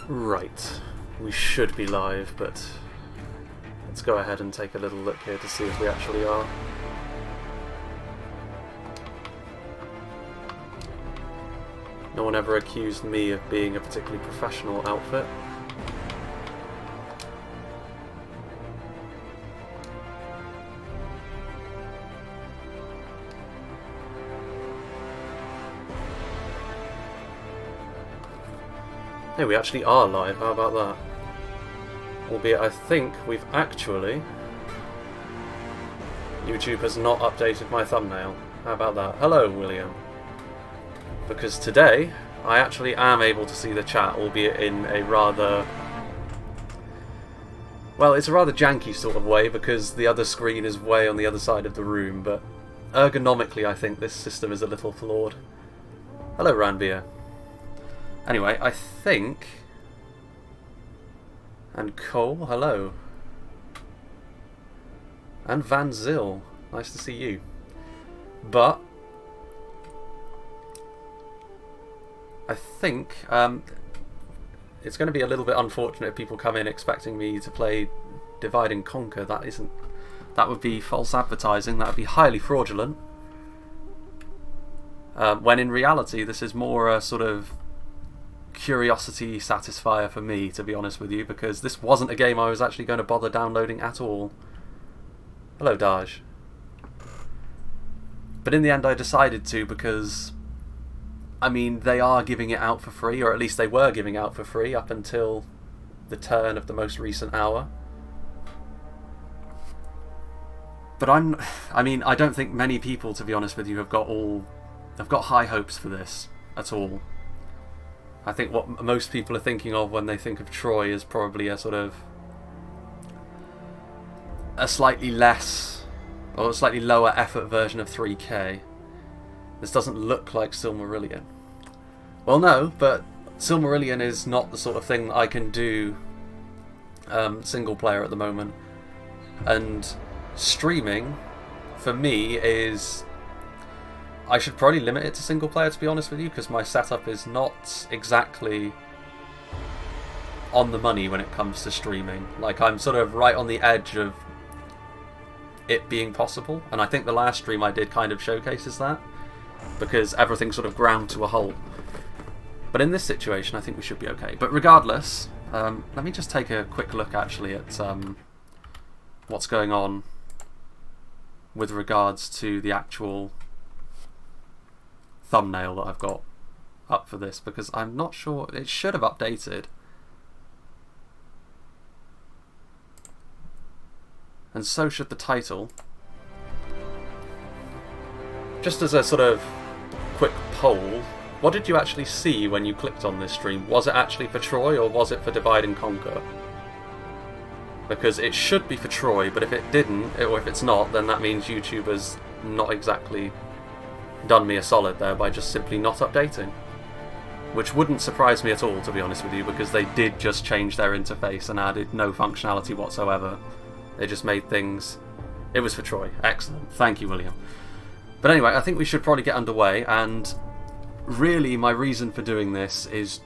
Right, we should be live, but let's go ahead and take a little look here to see if we actually are. No one ever accused me of being a particularly professional outfit. Hey, we actually are live, how about that? Albeit I think we've actually... YouTube has not updated my thumbnail. How about that? Hello, William. Because today, I actually am able to see the chat, albeit in a rather... Well, it's a rather janky sort of way, because the other screen is way on the other side of the room, but ergonomically I think this system is a little flawed. Hello, Ranbir. Anyway, I think... And Cole, hello. And Van Zyl, nice to see you. But... I think it's going to be a little bit unfortunate if people come in expecting me to play Divide and Conquer. That would be false advertising, that would be highly fraudulent. When in reality this is more a sort of curiosity satisfier for me, to be honest with you, because this wasn't a game I was actually going to bother downloading at all. Hello, Daj. But in the end I decided to, because I mean, they are giving it out for free, or at least they were giving out for free up until the turn of the most recent hour. But I mean, I don't think many people, to be honest with you, have got high hopes for this at all. I think what most people are thinking of when they think of Troy is probably a sort of a slightly less or a slightly lower effort version of 3K. This doesn't look like Silmarillion. Well, no, but Silmarillion is not the sort of thing that I can do single player at the moment. And streaming, for me, is... I should probably limit it to single player, to be honest with you, because my setup is not exactly on the money when it comes to streaming. Like, I'm sort of right on the edge of it being possible, and I think the last stream I did kind of showcases that, because everything sort of ground to a halt. But in this situation, I think we should be okay. But regardless, let me just take a quick look actually at what's going on with regards to the actual thumbnail that I've got up for this, because I'm not sure, it should have updated. And so should the title. Just as a sort of quick poll, what did you actually see when you clicked on this stream? Was it actually for Troy, or was it for Divide and Conquer? Because it should be for Troy, but if it didn't, or if it's not, then that means YouTube has not exactly done me a solid there by just simply not updating. Which wouldn't surprise me at all, to be honest with you, because they did just change their interface and added no functionality whatsoever. They just made things... It was for Troy. Excellent. Thank you, William. But anyway, I think we should probably get underway, and really my reason for doing this is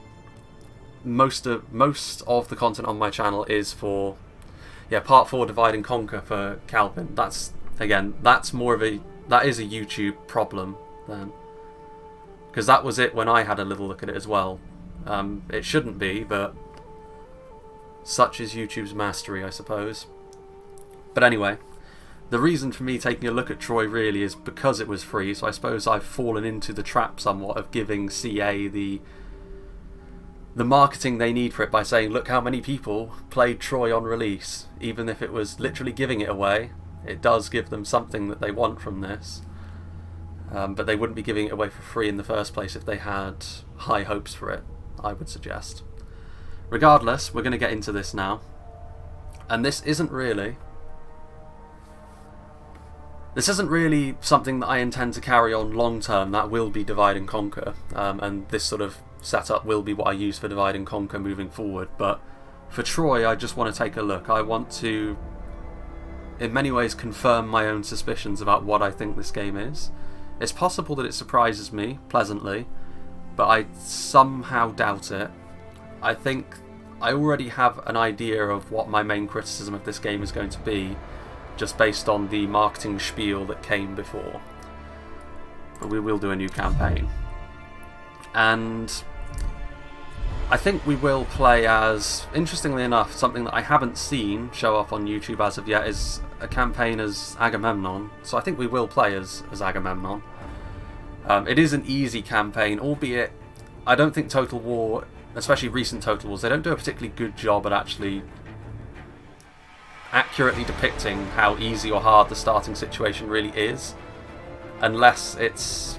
most of the content on my channel is for part 4 Divide and Conquer for Calvin. That's more of a... That is a YouTube problem then, because that was it when I had a little look at it as well. It shouldn't be, but such is YouTube's mastery, I suppose. But anyway, the reason for me taking a look at Troy really is because it was free, so I suppose I've fallen into the trap somewhat of giving CA the marketing they need for it by saying, look how many people played Troy on release. Even if it was literally giving it away, it does give them something that they want from this. But they wouldn't be giving it away for free in the first place if they had high hopes for it, I would suggest. Regardless, we're going to get into this now. And this isn't really something that I intend to carry on long term. That will be Divide and Conquer. And this sort of setup will be what I use for Divide and Conquer moving forward. But for Troy, I just want to take a look. I want to, in many ways, confirm my own suspicions about what I think this game is. It's possible that it surprises me pleasantly, but I somehow doubt it. I think I already have an idea of what my main criticism of this game is going to be, just based on the marketing spiel that came before. But we will do a new campaign. And I think we will play as, interestingly enough, something that I haven't seen show up on YouTube as of yet is a campaign as Agamemnon. So I think we will play as Agamemnon. It is an easy campaign, albeit I don't think Total War, especially recent Total Wars, they don't do a particularly good job at actually accurately depicting how easy or hard the starting situation really is, unless it's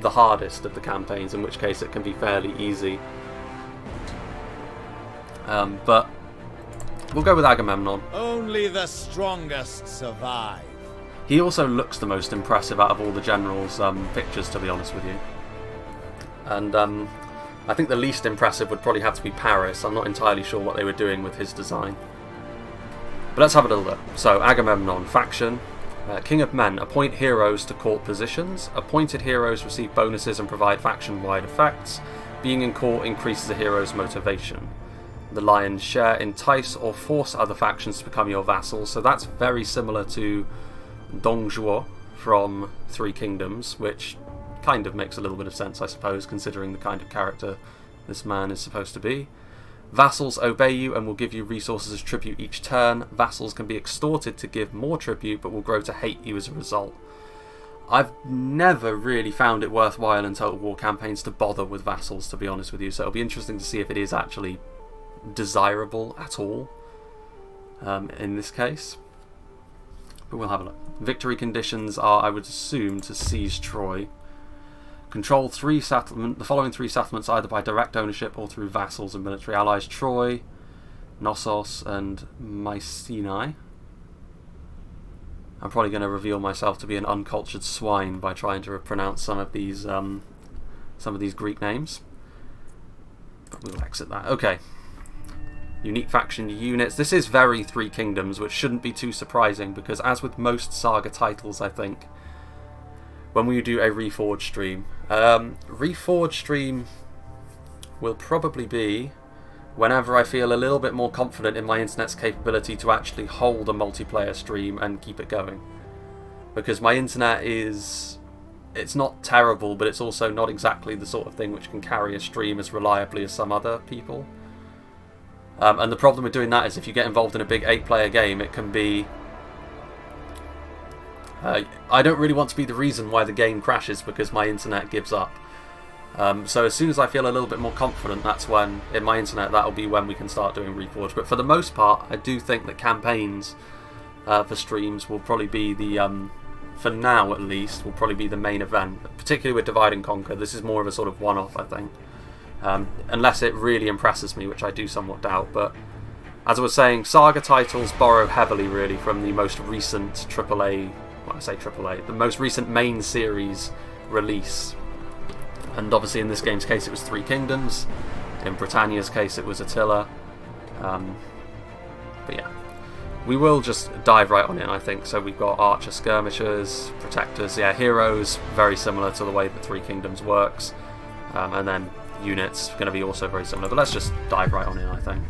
the hardest of the campaigns, in which case it can be fairly easy. But we'll go with Agamemnon. Only the strongest survive. He also looks the most impressive out of all the generals' pictures, to be honest with you. And I think the least impressive would probably have to be Paris. I'm not entirely sure what they were doing with his design. But let's have a little look. So, Agamemnon, faction. King of Men, appoint heroes to court positions. Appointed heroes receive bonuses and provide faction-wide effects. Being in court increases a hero's motivation. The Lions share, entice or force other factions to become your vassals. So that's very similar to Dong Zhuo from Three Kingdoms, which kind of makes a little bit of sense, I suppose, considering the kind of character this man is supposed to be. Vassals obey you and will give you resources as tribute each turn. Vassals can be extorted to give more tribute, but will grow to hate you as a result. I've never really found it worthwhile in Total War campaigns to bother with vassals, to be honest with you, so it'll be interesting to see if it is actually desirable at all in this case. But we'll have a look. Victory conditions are, I would assume, to seize Troy. Control the following three settlements either by direct ownership or through vassals and military allies: Troy, Knossos, and Mycenae. I'm probably going to reveal myself to be an uncultured swine by trying to pronounce some of these Greek names. But we'll exit that. Okay. Unique faction units. This is very Three Kingdoms, which shouldn't be too surprising because, as with most Saga titles, I think, when we do a Reforged stream, Reforged stream will probably be whenever I feel a little bit more confident in my internet's capability to actually hold a multiplayer stream and keep it going. Because my internet it's not terrible, but it's also not exactly the sort of thing which can carry a stream as reliably as some other people. And the problem with doing that is if you get involved in a big 8-player game, it can be... I don't really want to be the reason why the game crashes because my internet gives up. So as soon as I feel a little bit more confident, that's when, in my internet, that'll be when we can start doing Reforged. But for the most part, I do think that campaigns for streams will probably be the, for now at least, will probably be the main event. Particularly with Divide and Conquer, this is more of a sort of one-off, I think. Unless it really impresses me, which I do somewhat doubt. But as I was saying, Saga titles borrow heavily, really, from the most recent AAA, well, I say AAA, the most recent main series release. And obviously in this game's case it was Three Kingdoms, in Britannia's case it was Attila. But yeah, we will just dive right on in, I think. So we've got Archer Skirmishers, Protectors, yeah, Heroes, very similar to the way that Three Kingdoms works. And then units, going to be also very similar. But let's just dive right on in, I think.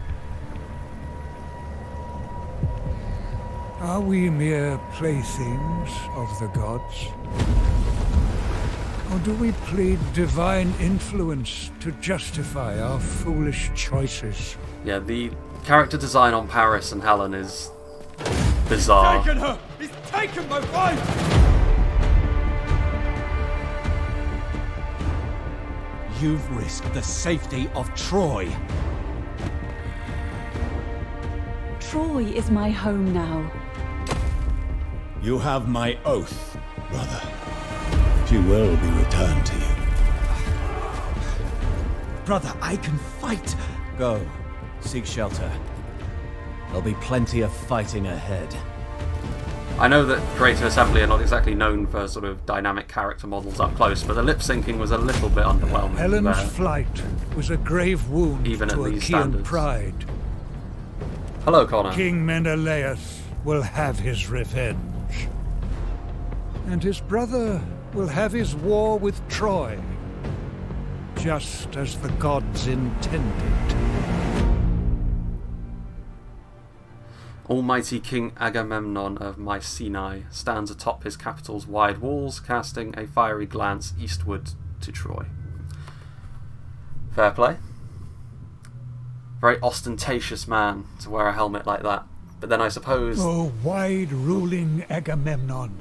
Are we mere playthings of the gods? Or do we plead divine influence to justify our foolish choices? Yeah, the character design on Paris and Helen is bizarre. He's taken her! He's taken my wife! You've risked the safety of Troy. Troy is my home now. You have my oath, brother. She will be returned to you. Brother, I can fight. Go, seek shelter. There'll be plenty of fighting ahead. I know that Creative Assembly are not exactly known for sort of dynamic character models up close, but the lip syncing was a little bit underwhelming. Helen's flight was a grave wound even to at these Achaean standards. pride. Hello, Connor. King Menelaus will have his revenge. And his brother will have his war with Troy, just as the gods intended. Almighty King Agamemnon of Mycenae stands atop his capital's wide walls, casting a fiery glance eastward to Troy. Fair play. Very ostentatious man to wear a helmet like that. But then I suppose... O wide-ruling Agamemnon,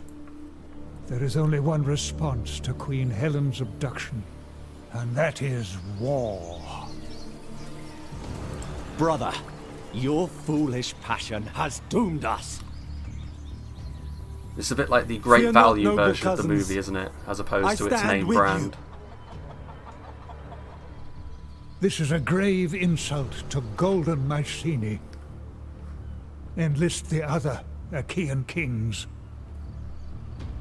there is only one response to Queen Helen's abduction, and that is war. Brother, your foolish passion has doomed us. It's a bit like the Great Fear not, Value noble version of the cousins. movie, isn't it? As opposed I to its stand name with brand. you. This is a grave insult to golden Mycenae. Enlist the other Achaean kings.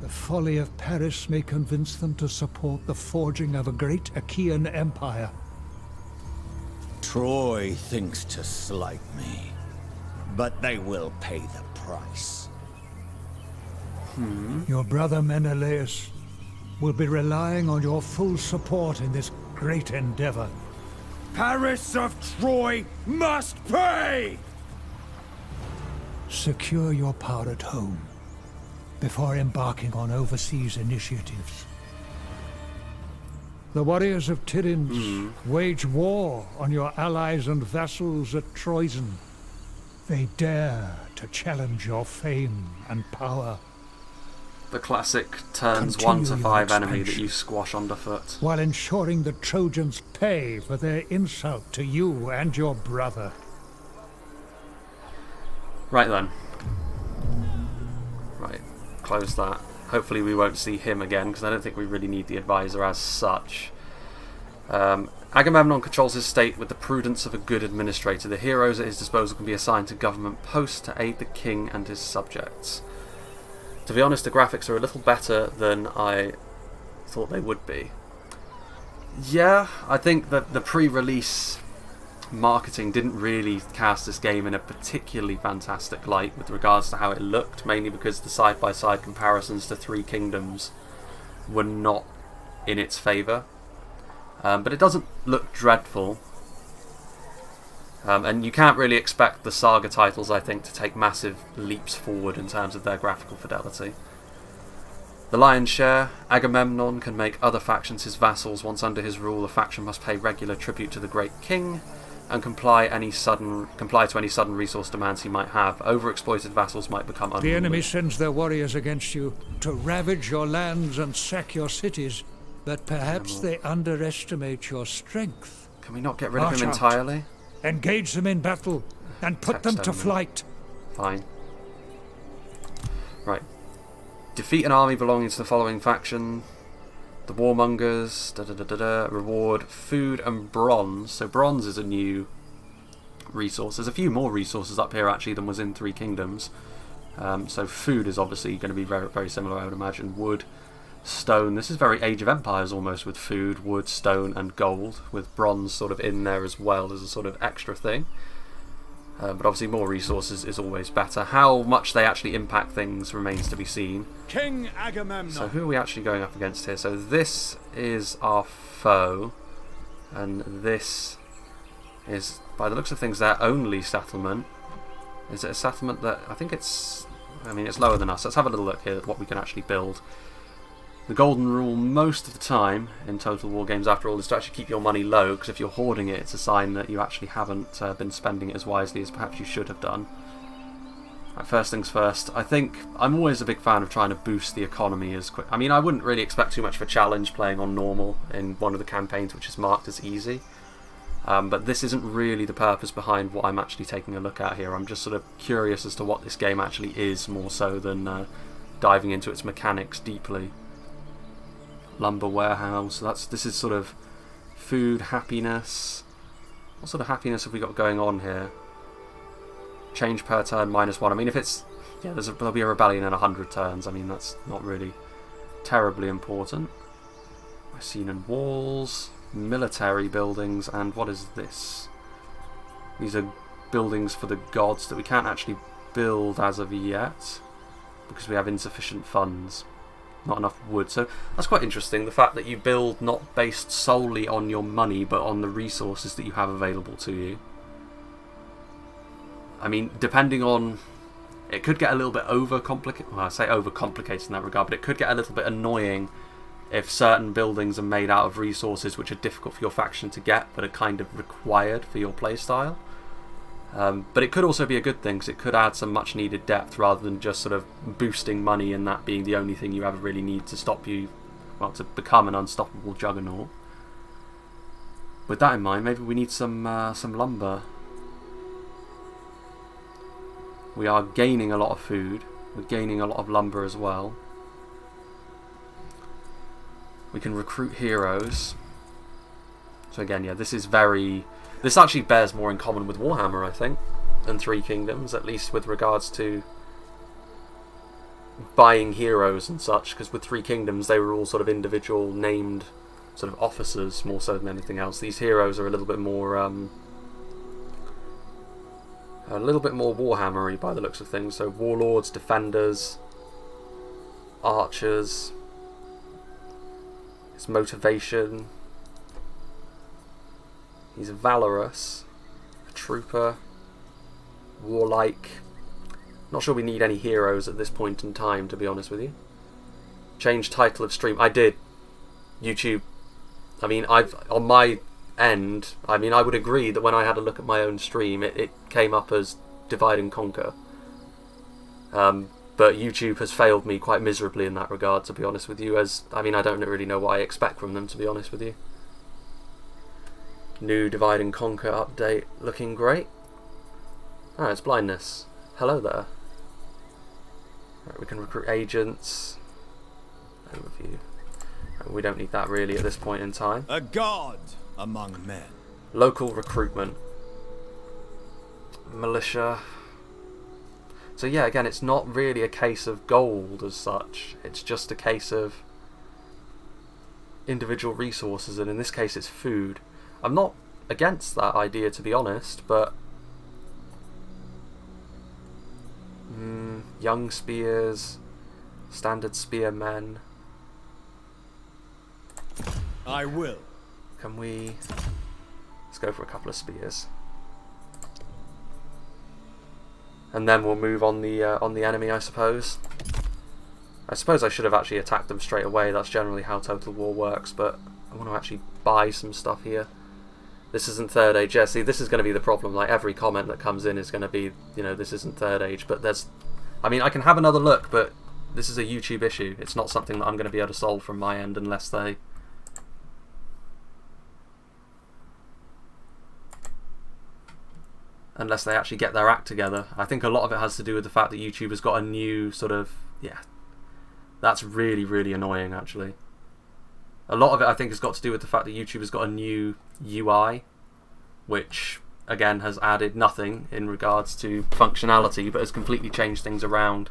The folly of Paris may convince them to support the forging of a great Achaean empire. Troy thinks to slight me, but they will pay the price. Your brother Menelaus will be relying on your full support in this great endeavor. Paris of Troy must pay! Secure your power at home before embarking on overseas initiatives. The warriors of Tiryns wage war on your allies and vassals at Troyzen. They dare to challenge your fame and power, The classic turns Continue 1 to your 5 enemy that expansion. you squash underfoot. while ensuring the Trojans pay for their insult to you and your brother. Right then. Right, close that. Hopefully we won't see him again, because I don't think we really need the advisor as such. Agamemnon controls his state with the prudence of a good administrator. The heroes at his disposal can be assigned to government posts to aid the king and his subjects. To be honest, the graphics are a little better than I thought they would be. Yeah, I think that the pre-release marketing didn't really cast this game in a particularly fantastic light with regards to how it looked, mainly because the side-by-side comparisons to Three Kingdoms were not in its favour. But it doesn't look dreadful. And you can't really expect the Saga titles, I think, to take massive leaps forward in terms of their graphical fidelity. The lion's share, Agamemnon can make other factions his vassals. Once under his rule, a faction must pay regular tribute to the great king and comply to any sudden resource demands he might have. Overexploited vassals might become unruly. The enemy sends their warriors against you to ravage your lands and sack your cities, but perhaps they underestimate your strength. Can we not get rid of March him out. entirely? Engage them in battle and put them to Text only. flight. Fine. Right. Defeat an army belonging to the following faction. The Warmongers. Reward food and bronze. So bronze is a new resource. There's a few more resources up here actually than was in Three Kingdoms. So food is obviously going to be very, very similar, I would imagine. Wood, stone. This is very Age of Empires almost, with food, wood, stone and gold, with bronze sort of in there as well as a sort of extra thing. But obviously more resources is always better. How much they actually impact things remains to be seen. King Agamemnon. So who are we actually going up against here? So this is our foe, and this is, by the looks of things, their only settlement. Is it a settlement that, I think it's, I mean, it's lower than us. Let's have a little look here at what we can actually build. The golden rule most of the time in Total War games, after all, is to actually keep your money low, because if you're hoarding it, it's a sign that you actually haven't been spending it as wisely as perhaps you should have done. Right, first things first, I think I'm always a big fan of trying to boost the economy as quick. I mean, I wouldn't really expect too much of a challenge playing on normal in one of the campaigns which is marked as easy. But this isn't really the purpose behind what I'm actually taking a look at here. I'm just sort of curious as to what this game actually is, more so than diving into its mechanics deeply. Lumber warehouse. This is sort of food, happiness. What sort of happiness have we got going on here? Change per turn -1. I mean, if it's, yeah, there'll be a rebellion in 100 turns. I mean, that's not really terribly important. Mycenaean walls, military buildings, and what is this? These are buildings for the gods that we can't actually build as of yet because we have insufficient funds. Not enough wood. So that's quite interesting, the fact that you build not based solely on your money but on the resources that you have available to you. I mean, depending on... It could get a little bit overcomplicated. Well, I say overcomplicated in that regard, but it could get a little bit annoying if certain buildings are made out of resources which are difficult for your faction to get, but are kind of required for your playstyle. But it could also be a good thing, because it could add some much needed depth rather than just sort of boosting money and that being the only thing you ever really need to stop you, well, to become an unstoppable juggernaut. With that in mind, maybe we need some lumber. We are gaining a lot of food. We're gaining a lot of lumber as well. We can recruit heroes. So again, yeah, this is very... This actually bears more in common with Warhammer, I think, than Three Kingdoms, at least with regards to buying heroes and such, because with Three Kingdoms they were all sort of individual named sort of officers more so than anything else. These heroes are a little bit more Warhammer-y by the looks of things. So warlords, defenders, archers, his motivation, he's valorous, a trooper, warlike. Not sure we need any heroes at this point in time, to be honest with you. Change title of stream. I did. YouTube. I mean, on my end, I mean, I would agree that when I had a look at my own stream, it came up as Divide and Conquer. But YouTube has failed me quite miserably in that regard, to be honest with you. As I mean, I don't really know what I expect from them, to be honest with you. New Divide and Conquer update, looking great. Alright, it's blindness. Hello there. Right, we can recruit agents. Overview. Right, we don't need that really at this point in time. A god among men. Local recruitment. Militia. So yeah, again, it's not really a case of gold as such. It's just a case of individual resources, and in this case it's food. I'm not against that idea, to be honest, but young spears, standard spearmen. I will. Can we... Let's go for a couple of spears. And then we'll move on the enemy, I suppose. I suppose I should have actually attacked them straight away. That's generally how Total War works, but I want to actually buy some stuff here. This isn't Third Age. Yeah, see, this is going to be the problem. Like, every comment that comes in is going to be, you know, this isn't Third Age. But there's... I mean, I can have another look, but this is a YouTube issue. It's not something that I'm going to be able to solve from my end unless they... Unless they actually get their act together. I think a lot of it has to do with the fact that YouTube has got a new sort of... Yeah, that's really, really annoying, actually. A lot of it, I think, has got to do with the fact that YouTube has got a new UI, which, again, has added nothing in regards to functionality, but has completely changed things around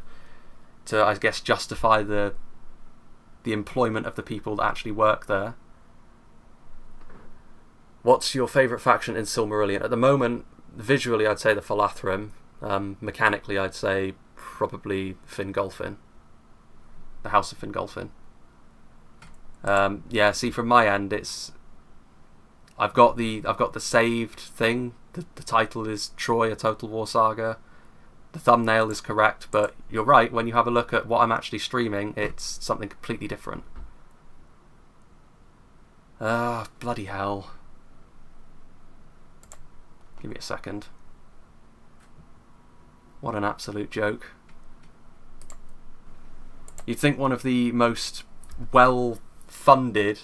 to, I guess, justify the employment of the people that actually work there. What's your favourite faction in Silmarillion? At the moment, visually, I'd say the Philathrim. Mechanically, I'd say probably Fingolfin. The House of Fingolfin. Yeah, see, from my end, it's... I've got the saved thing. The title is Troy, a Total War Saga. The thumbnail is correct, but you're right, when you have a look at what I'm actually streaming, it's something completely different. Bloody hell. Give me a second. What an absolute joke. You'd think one of the most well-funded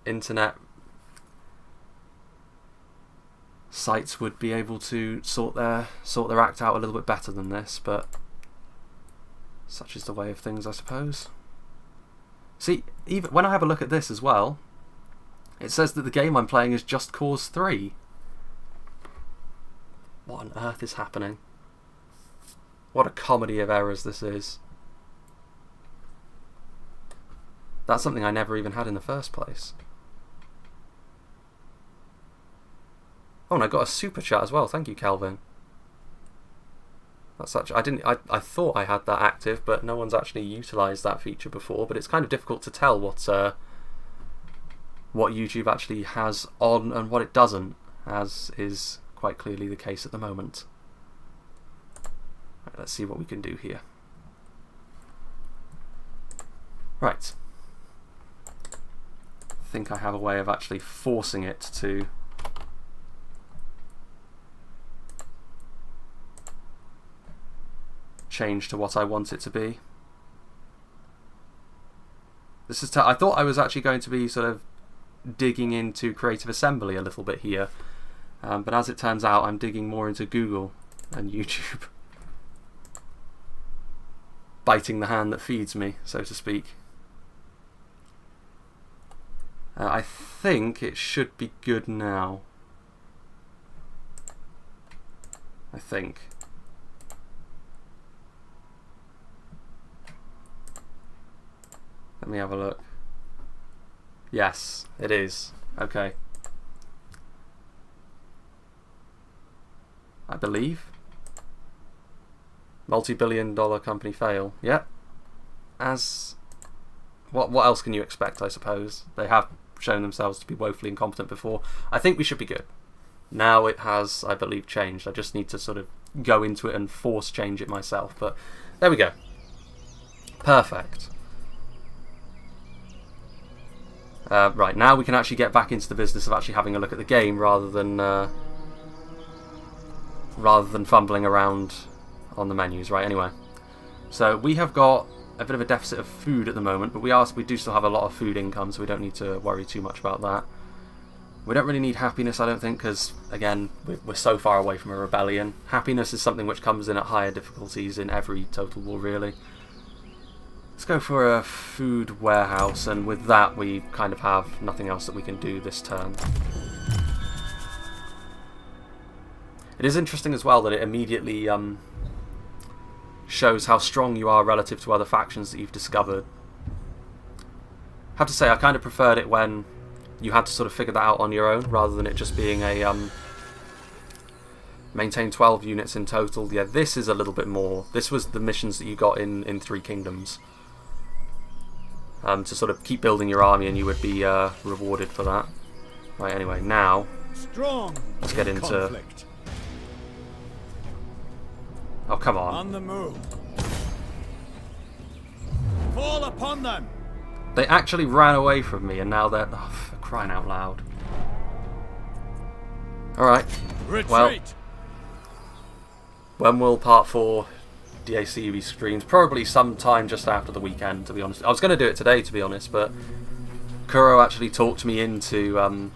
internet sites would be able to sort their act out a little bit better than this, but such is the way of things, I suppose. See, even when I have a look at this as well, it says that the game I'm playing is Just Cause 3. What on earth is happening? What a comedy of errors this is. That's something I never even had in the first place. Oh, and I got a super chat as well. Thank you, Calvin. That's such. I thought I had that active, but no one's actually utilised that feature before. But it's kind of difficult to tell what YouTube actually has on and what it doesn't, as is quite clearly the case at the moment. Right, let's see what we can do here. Right. I think I have a way of actually forcing it to change to what I want it to be. This is I thought I was actually going to be sort of digging into Creative Assembly a little bit here, but as it turns out I'm digging more into Google and YouTube. Biting the hand that feeds me, so to speak. I think it should be good now. I think. Let me have a look. Yes, it is. Okay. I believe. Multi-billion-dollar company fail. Yep. As what else can you expect, I suppose? They have shown themselves to be woefully incompetent before. I think we should be good. Now it has, I believe, changed. I just need to sort of go into it and force change it myself. But there we go. Perfect. Right, now we can actually get back into the business of actually having a look at the game rather than fumbling around on the menus. Right, anyway. So we have got a bit of a deficit of food at the moment, but we do still have a lot of food income, so we don't need to worry too much about that. We don't really need happiness, I don't think, because, again, we're so far away from a rebellion. Happiness is something which comes in at higher difficulties in every Total War, really. Let's go for a food warehouse, and with that we kind of have nothing else that we can do this turn. It is interesting as well that it immediately shows how strong you are relative to other factions that you've discovered. I have to say, I kind of preferred it when you had to sort of figure that out on your own, rather than it just being a maintain 12 units in total. Yeah, this is a little bit more. This was the missions that you got in Three Kingdoms. To sort of keep building your army, and you would be rewarded for that. Right, anyway, now let's get into conflict. Oh, come on. On the move. Fall upon them. They actually ran away from me, and now they're for crying out loud. Alright. Well, when will part 4 DAC be streamed? Probably sometime just after the weekend, to be honest. I was going to do it today, to be honest, but Kuro actually talked me into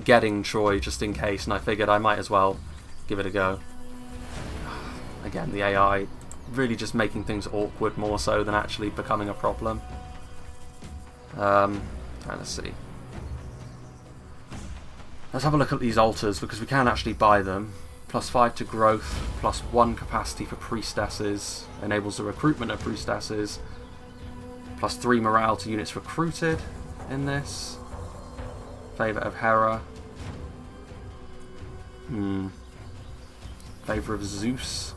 getting Troy just in case, and I figured I might as well give it a go. Again, the AI really just making things awkward more so than actually becoming a problem. Right, let's see. Let's have a look at these altars, because we can actually buy them. +5 to growth, +1 capacity for priestesses, enables the recruitment of priestesses, +3 morale to units recruited in this. Favour of Hera. Favour of Zeus.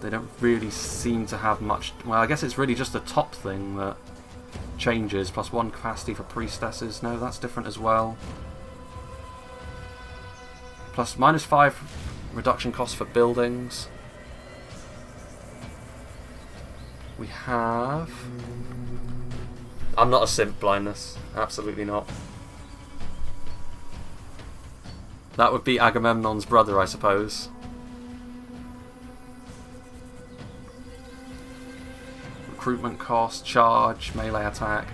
They don't really seem to have much. Well, I guess it's really just the top thing that changes. +1 capacity for priestesses. No, that's different as well. -5 reduction cost for buildings. We have. I'm not a simp, blindness. Absolutely not. That would be Agamemnon's brother, I suppose. Recruitment cost, charge, melee attack.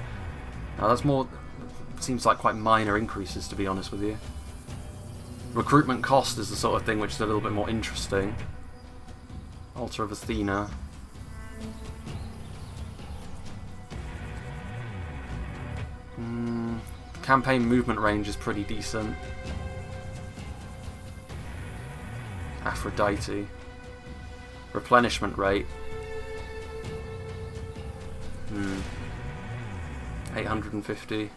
Now that's more. Seems like quite minor increases, to be honest with you. Recruitment cost is the sort of thing which is a little bit more interesting. Altar of Athena. Campaign movement range is pretty decent. Aphrodite. Replenishment rate. 850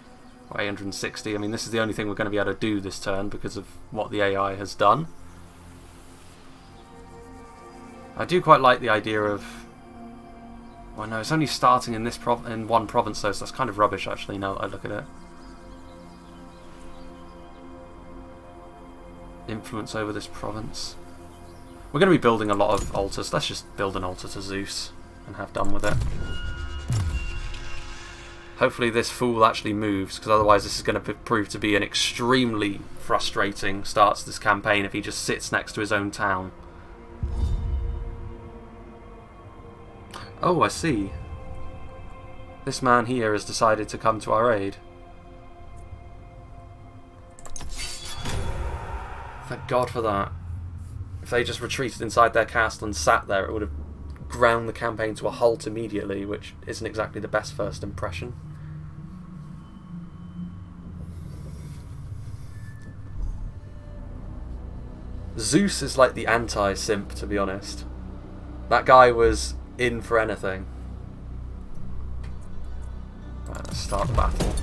or 860. I mean, this is the only thing we're going to be able to do this turn because of what the AI has done. I do quite like the idea of. Well, no, it's only starting in this in one province, though, so that's kind of rubbish, actually. Now that I look at it. Influence over this province. We're going to be building a lot of altars. Let's just build an altar to Zeus and have done with it. Hopefully this fool actually moves, because otherwise this is going to prove to be an extremely frustrating start to this campaign if he just sits next to his own town. Oh, I see. This man here has decided to come to our aid. Thank God for that. If they just retreated inside their castle and sat there, it would have ground the campaign to a halt immediately, which isn't exactly the best first impression. Zeus is like the anti-simp, to be honest. That guy was in for anything. Right, let's start the battle.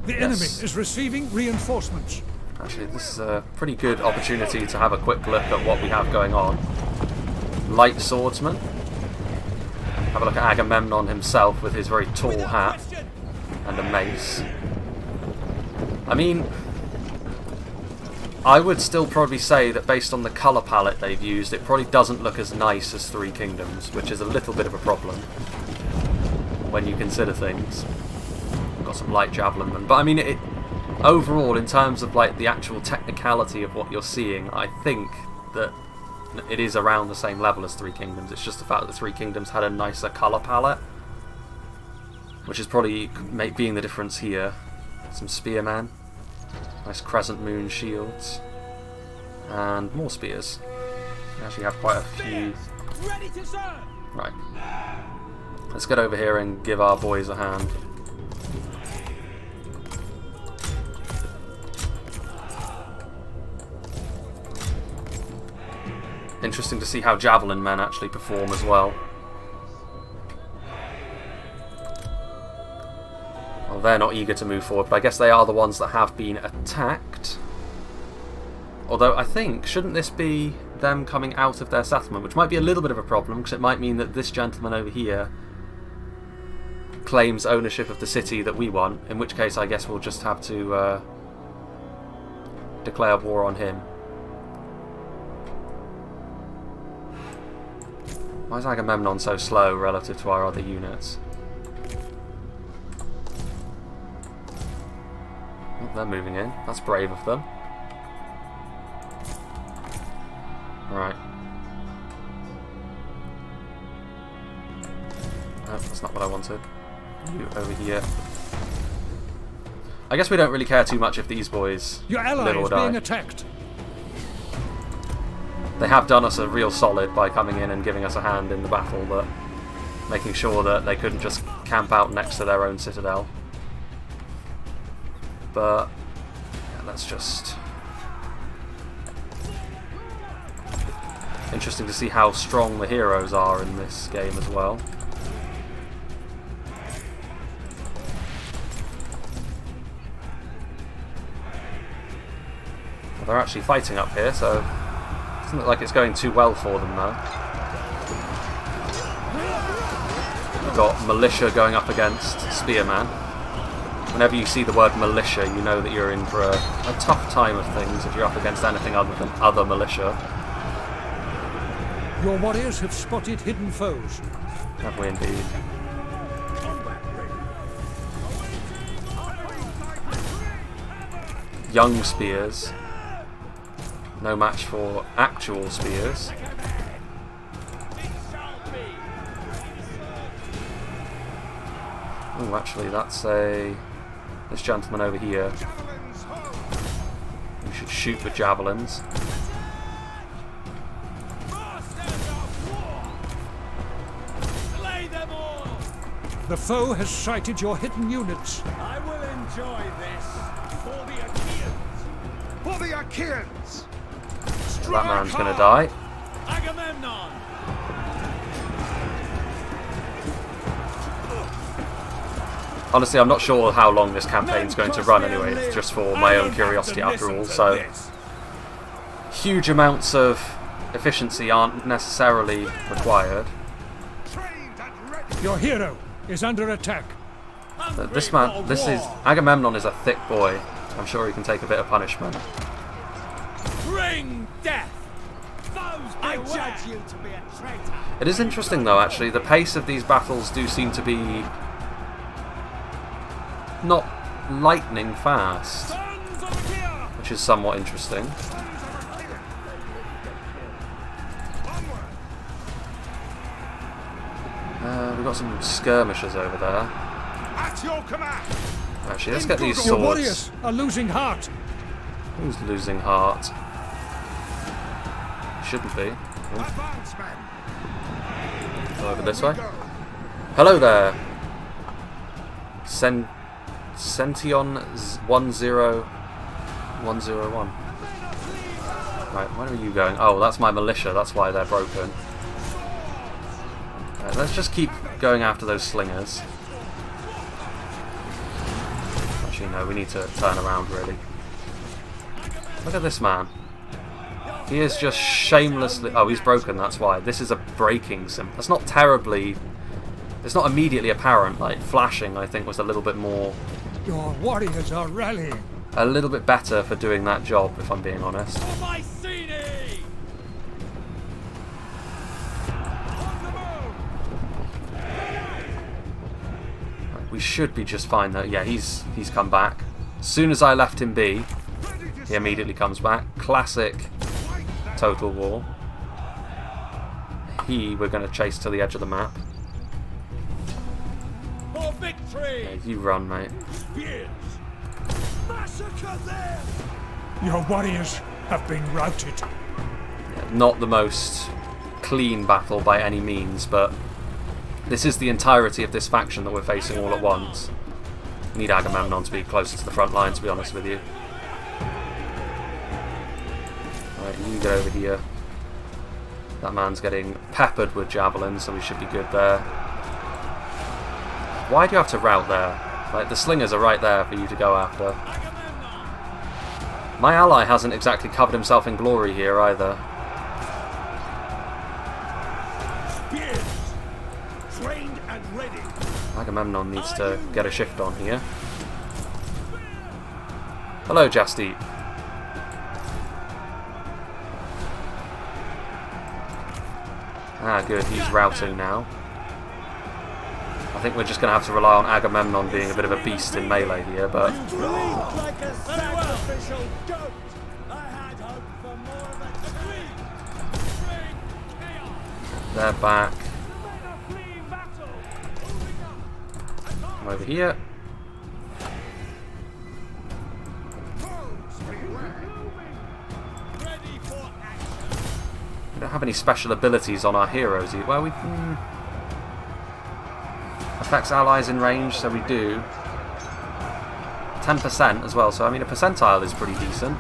The enemy is receiving reinforcements. Actually, this is a pretty good opportunity to have a quick look at what we have going on. Light swordsman. Have a look at Agamemnon himself with his very tall hat and a mace. I mean, I would still probably say that based on the colour palette they've used, it probably doesn't look as nice as Three Kingdoms, which is a little bit of a problem when you consider things. Got some light javelinmen, but I mean, overall, in terms of like the actual technicality of what you're seeing, I think that it is around the same level as Three Kingdoms. It's just the fact that Three Kingdoms had a nicer colour palette, which is probably being the difference here. Some spearmen. Nice crescent moon shields. And more spears. We actually have quite a few. Right. Let's get over here and give our boys a hand. Interesting to see how javelin men actually perform as well. Well, they're not eager to move forward, but I guess they are the ones that have been attacked. Although I think, shouldn't this be them coming out of their settlement, which might be a little bit of a problem, because it might mean that this gentleman over here claims ownership of the city that we want, in which case I guess we'll just have to declare war on him. Why is Agamemnon so slow relative to our other units? Oh, they're moving in. That's brave of them. Right. No, that's not what I wanted. You over here. I guess we don't really care too much if these boys Your ally live or is die. being attacked. They have done us a real solid by coming in and giving us a hand in the battle, but making sure that they couldn't just camp out next to their own citadel. But yeah, that's just interesting to see how strong the heroes are in this game as well. Well, they're actually fighting up here, so it doesn't look like it's going too well for them though. We've got militia going up against spearman. Whenever you see the word militia, you know that you're in for a tough time of things if you're up against anything other than other militia. Your warriors have spotted hidden foes. Have we indeed? Young spears. No match for actual spears. Oh, actually, that's this gentleman over here. We should shoot with javelins. The foe has sighted your hidden units. I will enjoy this for the Achaeans. For the Achaeans! That man's going to die. Agamemnon! Honestly, I'm not sure how long this campaign's going to run anyway. It's just for my own curiosity after all, so huge amounts of efficiency aren't necessarily required. Your hero is under attack. But this is Agamemnon is a thick boy. I'm sure he can take a bit of punishment. Bring death! I judge you to be a traitor. It is interesting though, actually, the pace of these battles do seem to be not lightning fast, Sons of Achaea! which is somewhat interesting. We've got some skirmishers over there. At your command. Actually, let's get these Your swords. warriors are losing heart. Who's losing heart? Shouldn't be. Advance, men. Go over this way. Hello there. Sention 10101. Right, where are you going? Oh, that's my militia. That's why they're broken. Right, let's just keep going after those slingers. Actually, no, we need to turn around, really. Look at this man. He is just shamelessly... Oh, he's broken, that's why. This is a breaking symbol. That's not terribly... It's not immediately apparent. Like, flashing, I think, was a little bit more... Your warriors are rallying. A little bit better for doing that job, if I'm being honest. For my Mycenae! On the move! We should be just fine, though. Yeah, he's come back. As soon as I left him be, he immediately comes back. Classic Total War. We're going to chase to the edge of the map. For victory! Yeah, you run, mate. Spears! Massacre them! Your warriors have been routed. Yeah, not the most clean battle by any means, but this is the entirety of this faction that we're facing all at once. We need Agamemnon to be closer to the front line, to be honest with you. Right, you get over here. That man's getting peppered with javelins, so we should be good there. Why do you have to rout there? Like, the slingers are right there for you to go after. My ally hasn't exactly covered himself in glory here either. Spears! Trained and ready! Agamemnon needs to get a shift on here. Hello, Jasdeep. Ah, good, he's routing now. I think we're just going to have to rely on Agamemnon being a bit of a beast in melee here, but... Like a sacrificial goat! I had hoped for more of a They're back. Men are fleeing battle! Come over here. Ready for action! We don't have any special abilities on our heroes either. Well, we... affects allies in range, so we do. 10% as well, so I mean a percentile is pretty decent.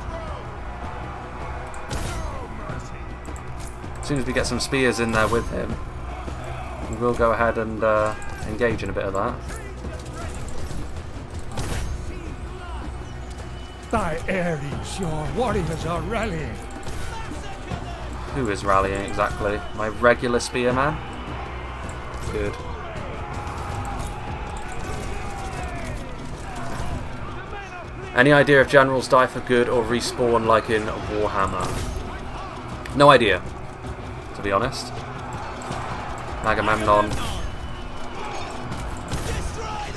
As soon as we get some spears in there with him, we will go ahead and engage in a bit of that. By Ares, your warriors are rallying. Who is rallying exactly? My regular spearman? Good. Any idea if generals die for good or respawn like in Warhammer? No idea, to be honest. Agamemnon.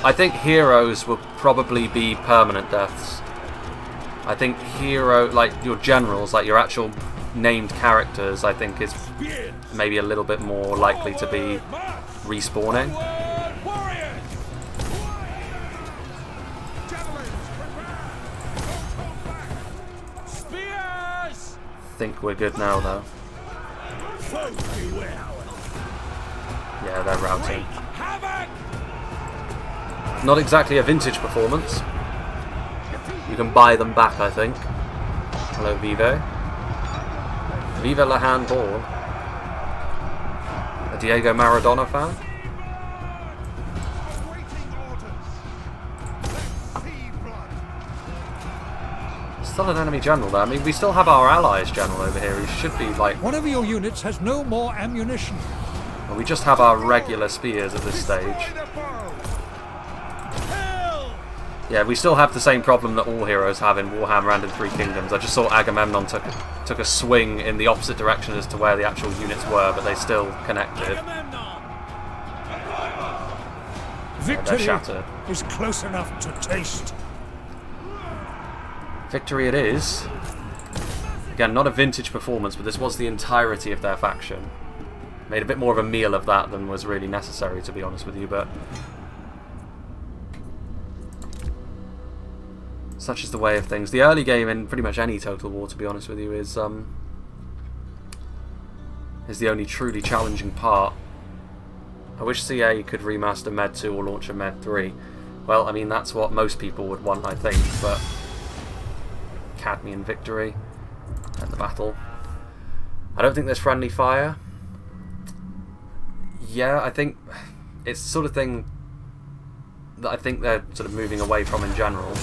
I think heroes will probably be permanent deaths. I think like your generals, like your actual named characters, I think is maybe a little bit more likely to be respawning. I think we're good now, though. Yeah, they're routing. Not exactly a vintage performance. You can buy them back, I think. Hello, Vive. Vive la handball. A Diego Maradona fan? Still an enemy general there. I mean, we still have our allies general over here. He should be like... One of your units has no more ammunition. Well, we just have our regular spears at this stage. Yeah, we still have the same problem that all heroes have in Warhammer and in Three Kingdoms. I just saw Agamemnon took a swing in the opposite direction as to where the actual units were, but they still connected. Victory shattered. is close enough to taste. Victory it is. Again, not a vintage performance, but this was the entirety of their faction. Made a bit more of a meal of that than was really necessary, to be honest with you, but such is the way of things. The early game in pretty much any Total War, to be honest with you, is the only truly challenging part. I wish CA could remaster Med 2 or launch a Med 3. Well, I mean, that's what most people would want, I think, but Cadmean victory and the battle. I don't think there's friendly fire. Yeah, I think it's the sort of thing that I think they're sort of moving away from in general.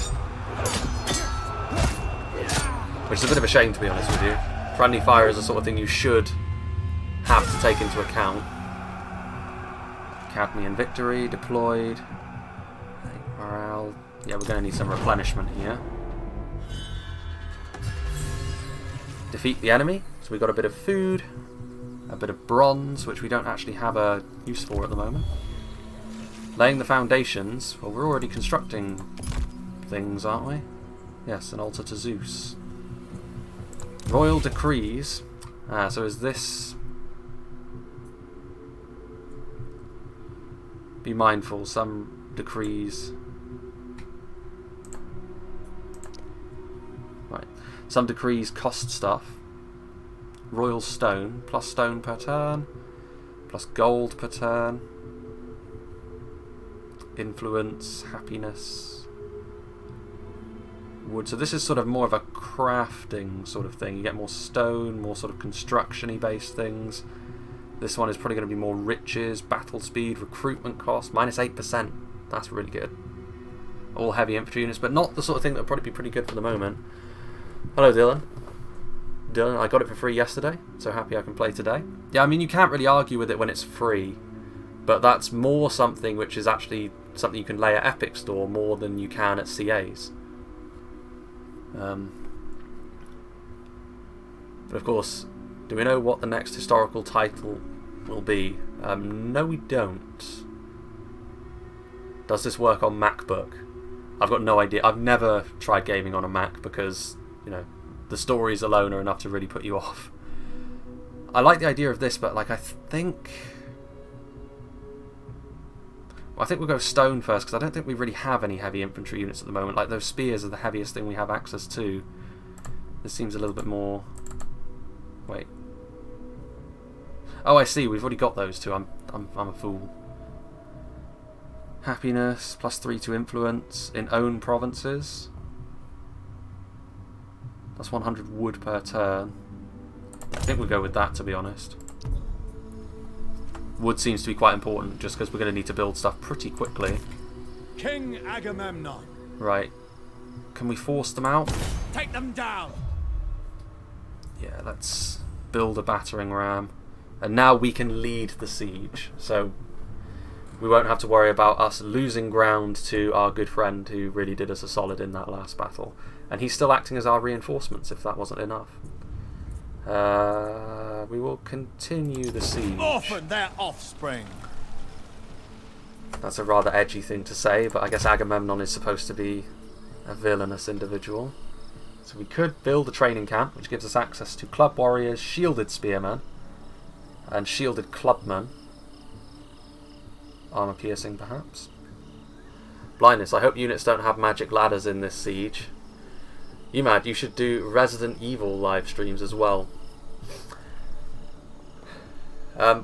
Which is a bit of a shame, to be honest with you. Friendly fire is the sort of thing you should have to take into account. Cadmean victory deployed. Morale. Yeah, we're going to need some replenishment here. Defeat the enemy. So we've got a bit of food, a bit of bronze, which we don't actually have a use for at the moment. Laying the foundations. Well, we're already constructing things, aren't we? Yes, an altar to Zeus. Royal decrees. So is this... Be mindful, some decrees... Right. Some decrees cost stuff. Royal stone, plus stone per turn, plus gold per turn. Influence, happiness, wood. So this is sort of more of a crafting sort of thing. You get more stone, more sort of construction-y based things. This one is probably going to be more riches, battle speed, recruitment cost, minus 8%. That's really good. All heavy infantry units, but not the sort of thing that would probably be pretty good for the moment. Hello, Dylan. Dylan, I got it for free yesterday, so happy I can play today. Yeah, I mean, you can't really argue with it when it's free, but that's more something which is actually something you can lay at Epic Store more than you can at CA's. But of course, do we know what the next historical title will be? No, we don't. Does this work on MacBook? I've got no idea. I've never tried gaming on a Mac because, you know, the stories alone are enough to really put you off. I like the idea of this, but like I think we'll go stone first, because I don't think we really have any heavy infantry units at the moment. Like, those spears are the heaviest thing we have access to. This seems a little bit more... Wait. Oh, I see. We've already got those two. I'm a fool. Happiness, +3 to influence in own provinces. That's 100 wood per turn. I think we'll go with that, to be honest. Wood seems to be quite important, just because we're going to need to build stuff pretty quickly. King Agamemnon. Right. Can we force them out? Take them down. Yeah, let's build a battering ram. And now we can lead the siege. So we won't have to worry about us losing ground to our good friend who really did us a solid in that last battle. And he's still acting as our reinforcements, if that wasn't enough. We will continue the siege. Orphan their offspring. That's a rather edgy thing to say, but I guess Agamemnon is supposed to be a villainous individual. So we could build a training camp, which gives us access to club warriors, shielded spearmen, and shielded clubmen. Armor piercing, perhaps. Blindness. I hope units don't have magic ladders in this siege. You mad? You should do Resident Evil live streams as well.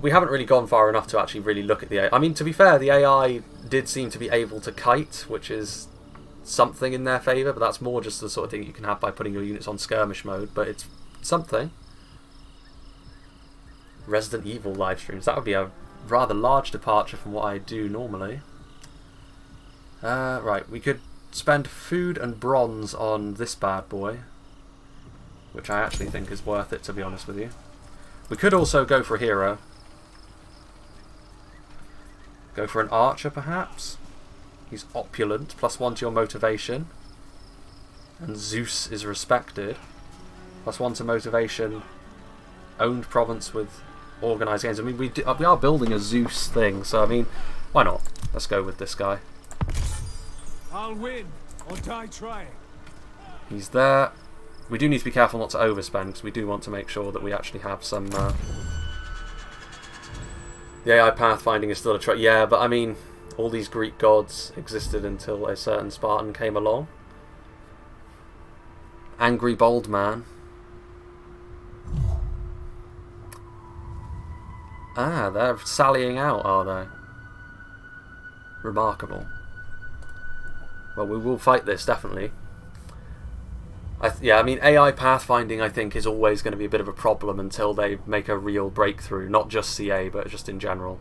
We haven't really gone far enough to actually really look at the AI. I mean, to be fair, the AI did seem to be able to kite, which is something in their favour, but that's more just the sort of thing you can have by putting your units on skirmish mode, but it's something. Resident Evil live streams. That would be a rather large departure from what I do normally. Right, we could spend food and bronze on this bad boy, which I actually think is worth it, to be honest with you. We could also go for a hero. Go for an archer, perhaps. He's opulent, +1 to your motivation. And Zeus is respected. +1 to motivation. Owned province with organised games. I mean, we are building a Zeus thing, so I mean, why not? Let's go with this guy. I'll win, or die trying. He's there. We do need to be careful not to overspend, because we do want to make sure that we actually have some... The AI pathfinding is still a try. Yeah, but I mean, all these Greek gods existed until a certain Spartan came along. Angry bold man. Ah, they're sallying out, are they? Remarkable. Well, we will fight this, definitely. Yeah, I mean, AI pathfinding, I think, is always going to be a bit of a problem until they make a real breakthrough. Not just CA, but just in general.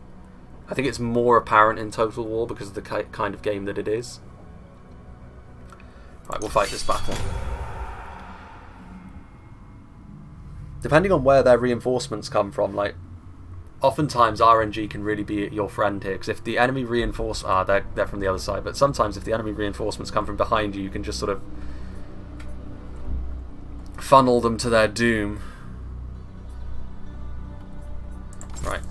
I think it's more apparent in Total War because of the kind of game that it is. Right, we'll fight this battle. Depending on where their reinforcements come from, like, oftentimes RNG can really be your friend here, because if the enemy reinforcements... they're from the other side, but sometimes if the enemy reinforcements come from behind you, you can just sort of funnel them to their doom. Right.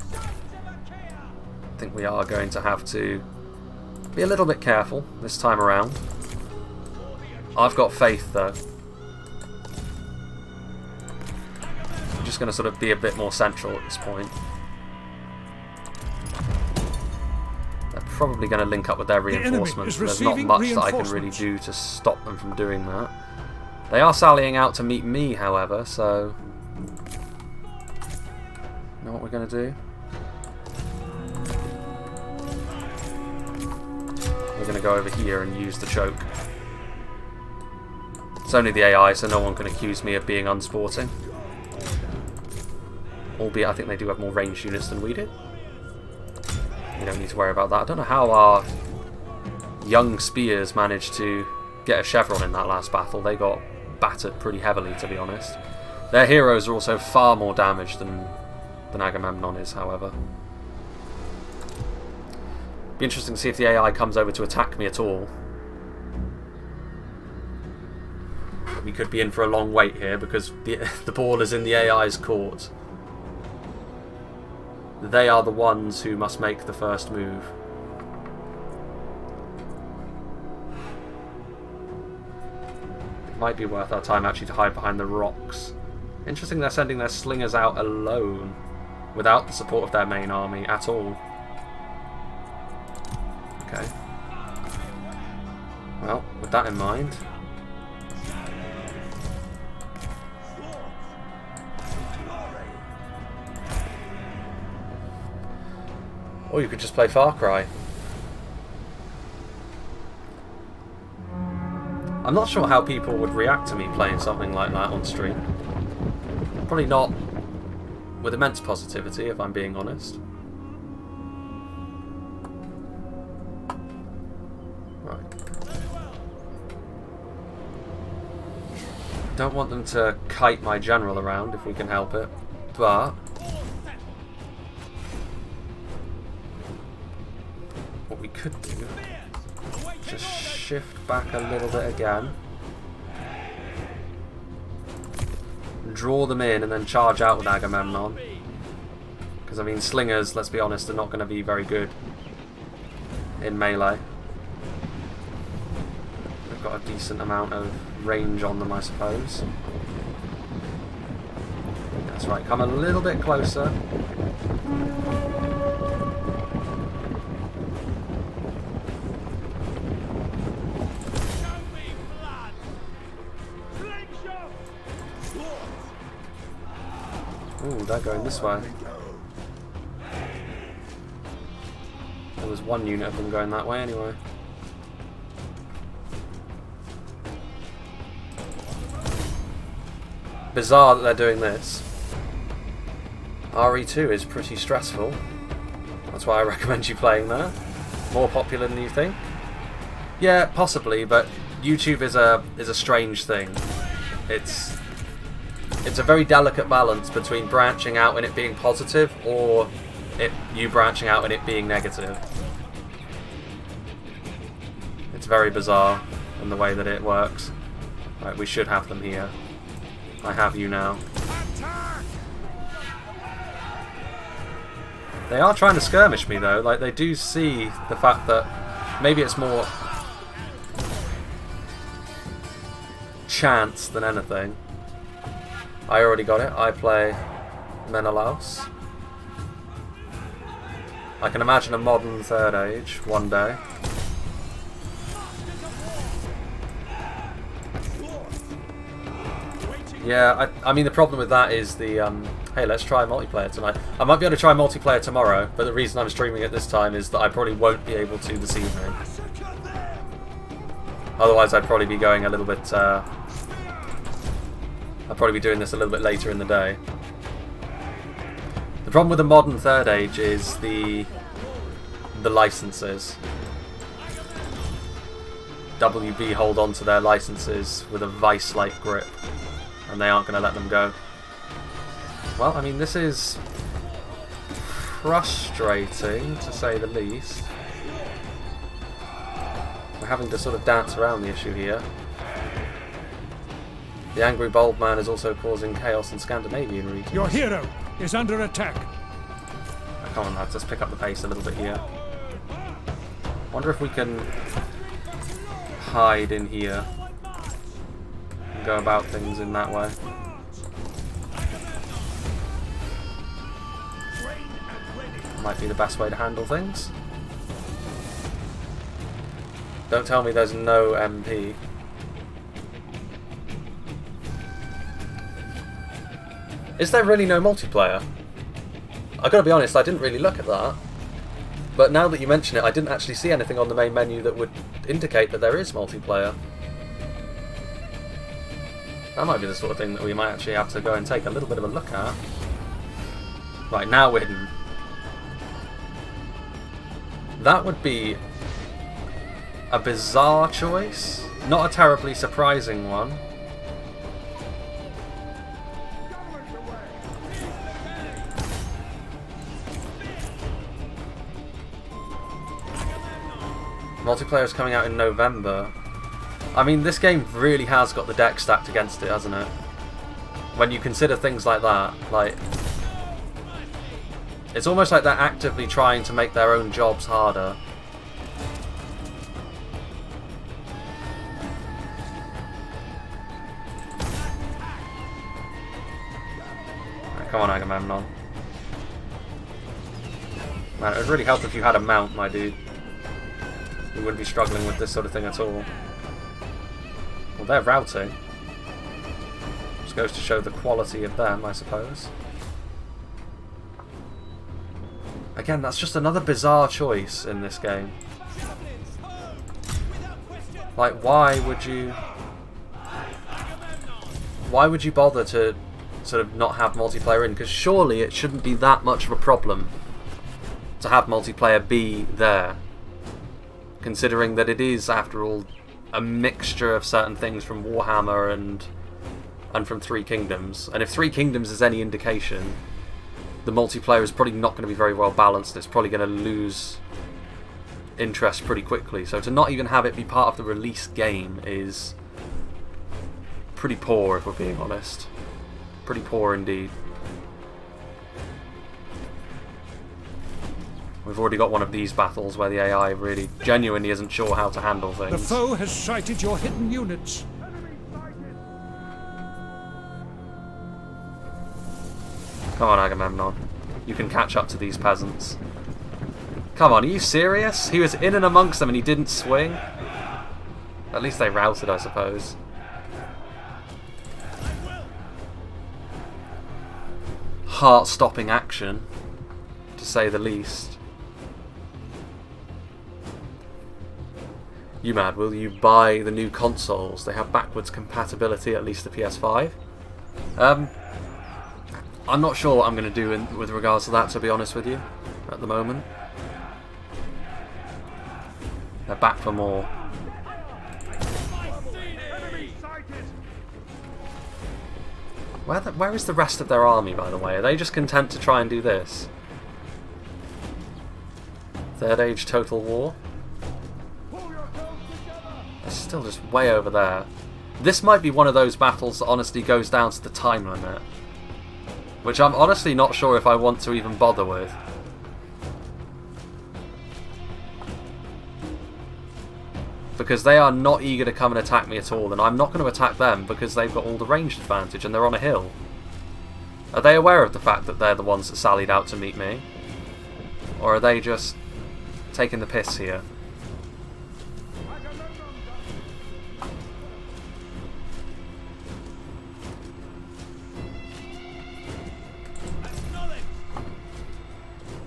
I think we are going to have to be a little bit careful this time around. I've got faith, though. I'm just going to sort of be a bit more central at this point. They're probably going to link up with their reinforcements. There's not much that I can really do to stop them from doing that. They are sallying out to meet me, however, so... You know what we're going to do? We're going to go over here and use the choke. It's only the AI, so no one can accuse me of being unsporting. Albeit, I think they do have more ranged units than we did. We don't need to worry about that. I don't know how our young spears managed to get a chevron in that last battle. They got battered pretty heavily, to be honest. Their heroes are also far more damaged than Agamemnon is, however. Be interesting to see if the AI comes over to attack me at all. We could be in for a long wait here because the ball is in the AI's court. They are the ones who must make the first move. It might be worth our time actually to hide behind the rocks. Interesting they're sending their slingers out alone without the support of their main army at all. Okay. Well, with that in mind... Or you could just play Far Cry. I'm not sure how people would react to me playing something like that on stream. Probably not with immense positivity, if I'm being honest. Right. Don't want them to kite my general around if we can help it, but... what we could do, just shift back a little bit again, draw them in and then charge out with Agamemnon, because I mean slingers, let's be honest, are not going to be very good in melee. They've got a decent amount of range on them, I suppose. That's right, come a little bit closer. Ooh, they're going this way. There was one unit of them going that way anyway. Bizarre that they're doing this. RE2 is pretty stressful. That's why I recommend you playing there. More popular than you think. Yeah, possibly, but YouTube is a strange thing. It's a very delicate balance between branching out and it being positive or you branching out and it being negative. very bizarre in the way that it works. Right, we should have them here. I have you now. They are trying to skirmish me though, like they do see the fact that maybe it's more chance than anything. I already got it. I play Menelaus. I can imagine a modern Third Age one day. Yeah, I mean the problem with that is the hey, let's try multiplayer tonight. I might be able to try multiplayer tomorrow, but the reason I'm streaming it this time is that I probably won't be able to this evening. Otherwise I'd probably be going a little bit I'd probably be doing this a little bit later in the day. The problem with the modern Third Age is the licenses. WB hold on to their licenses with a vice-like grip, and they aren't going to let them go. Well, I mean, this is frustrating, to say the least. We're having to sort of dance around the issue here. The angry bold man is also causing chaos in Scandinavian regions. Your hero is under attack. Oh, come on, lads, let's pick up the pace a little bit here. Wonder if we can hide in here and go about things in that way. Might be the best way to handle things. Don't tell me there's no MP. Is there really no multiplayer? I gotta be honest, I didn't really look at that. But now that you mention it, I didn't actually see anything on the main menu that would indicate that there is multiplayer. That might be the sort of thing that we might actually have to go and take a little bit of a look at. Right, now we're hidden. That would be a bizarre choice. Not a terribly surprising one. Multiplayer is coming out in November. I mean, this game really has got the deck stacked against it, hasn't it? When you consider things like that, like... It's almost like they're actively trying to make their own jobs harder. Right, come on, Agamemnon. Man, it would really help if you had a mount, my dude. You wouldn't be struggling with this sort of thing at all. Well, they're routing. Just goes to show the quality of them, I suppose. Again, that's just another bizarre choice in this game. Like, why would you bother to sort of not have multiplayer in? Because surely it shouldn't be that much of a problem to have multiplayer be there. Considering that it is, after all, a mixture of certain things from Warhammer and from Three Kingdoms. And if Three Kingdoms is any indication, the multiplayer is probably not going to be very well balanced. It's probably going to lose interest pretty quickly. So to not even have it be part of the release game is pretty poor, if we're being honest. Pretty poor indeed. We've already got one of these battles where the AI really genuinely isn't sure how to handle things. The foe has sighted your hidden units. Come on, Agamemnon. You can catch up to these peasants. Come on, are you serious? He was in and amongst them and he didn't swing? At least they routed, I suppose. Heart-stopping action, to say the least. You mad, will you buy the new consoles? They have backwards compatibility, at least the PS5. I'm not sure what I'm going to do with regards to that, to be honest with you, at the moment. They're back for more. Where is the rest of their army, by the way? Are they just content to try and do this? Third Age Total War? still just way over there. This might be one of those battles that honestly goes down to the time limit, which I'm honestly not sure if I want to even bother with. Because they are not eager to come and attack me at all, and I'm not going to attack them because they've got all the ranged advantage and they're on a hill. Are they aware of the fact that they're the ones that sallied out to meet me? Or are they just taking the piss here?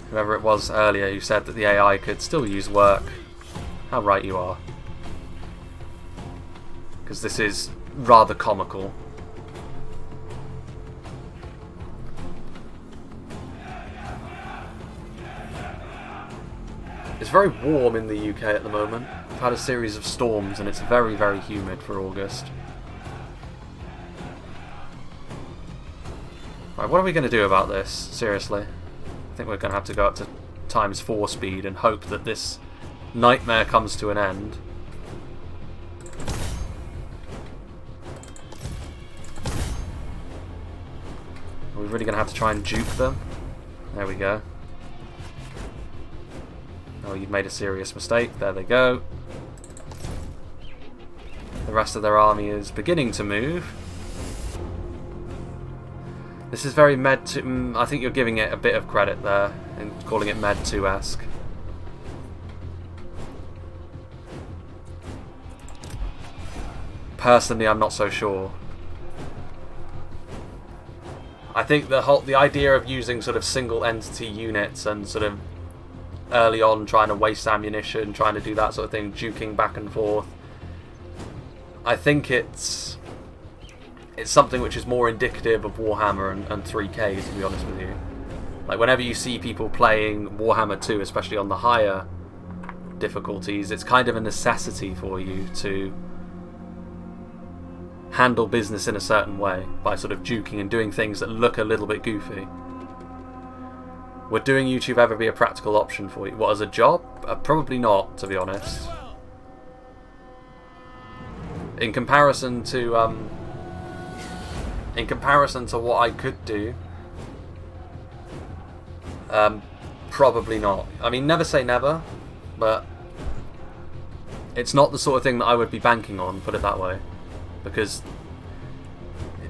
Whoever it was earlier who said that the AI could still use work, how right you are. Because this is rather comical. It's very warm in the UK at the moment. We've had a series of storms and it's very, very humid for August. Right, what are we going to do about this? Seriously. I think we're going to have to go up to ×4 speed and hope that this nightmare comes to an end. Are we really going to have to try and juke them? There we go. Oh, you've made a serious mistake. There they go. The rest of their army is beginning to move. This is very Med 2... I think you're giving it a bit of credit there in calling it Med 2-esque. Personally, I'm not so sure. I think the idea of using sort of single entity units and sort of early on trying to waste ammunition, trying to do that sort of thing, juking back and forth, I think it's something which is more indicative of Warhammer and 3K, to be honest with you. Like, whenever you see people playing Warhammer 2, especially on the higher difficulties, it's kind of a necessity for you to handle business in a certain way by sort of juking and doing things that look a little bit goofy. Would doing YouTube ever be a practical option for you? What, as a job? Probably not, to be honest. In comparison to what I could do, probably not. I mean, never say never, but it's not the sort of thing that I would be banking on, put it that way, because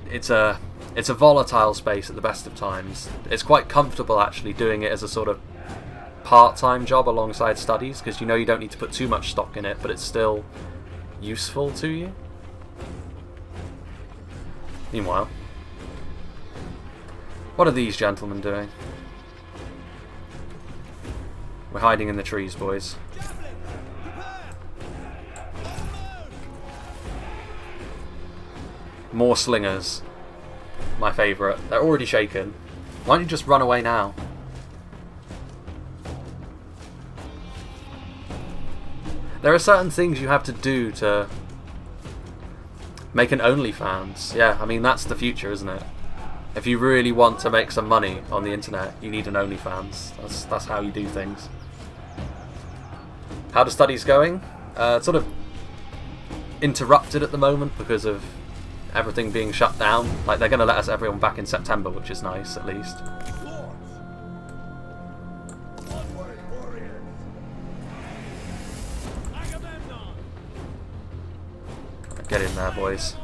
it's a volatile space at the best of times. It's quite comfortable actually doing it as a sort of part-time job alongside studies, because you know you don't need to put too much stock in it, but it's still useful to you. Meanwhile, what are these gentlemen doing? We're hiding in the trees, boys. More slingers. My favourite. They're already shaken. Why don't you just run away now? There are certain things you have to do to make an OnlyFans. Yeah, I mean, that's the future, isn't it? If you really want to make some money on the internet, you need an OnlyFans. That's how you do things. How the study's going? Sort of interrupted at the moment because of everything being shut down. Like, they're going to let us everyone back in September, which is nice, at least. Get in there, boys.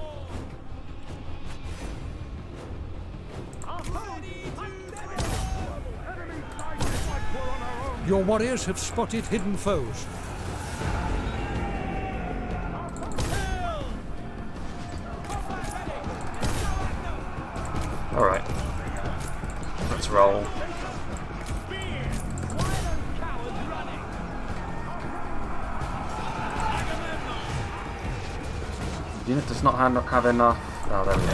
Your warriors have spotted hidden foes. Alright. Let's roll. Unit does not have enough. Oh, there we go.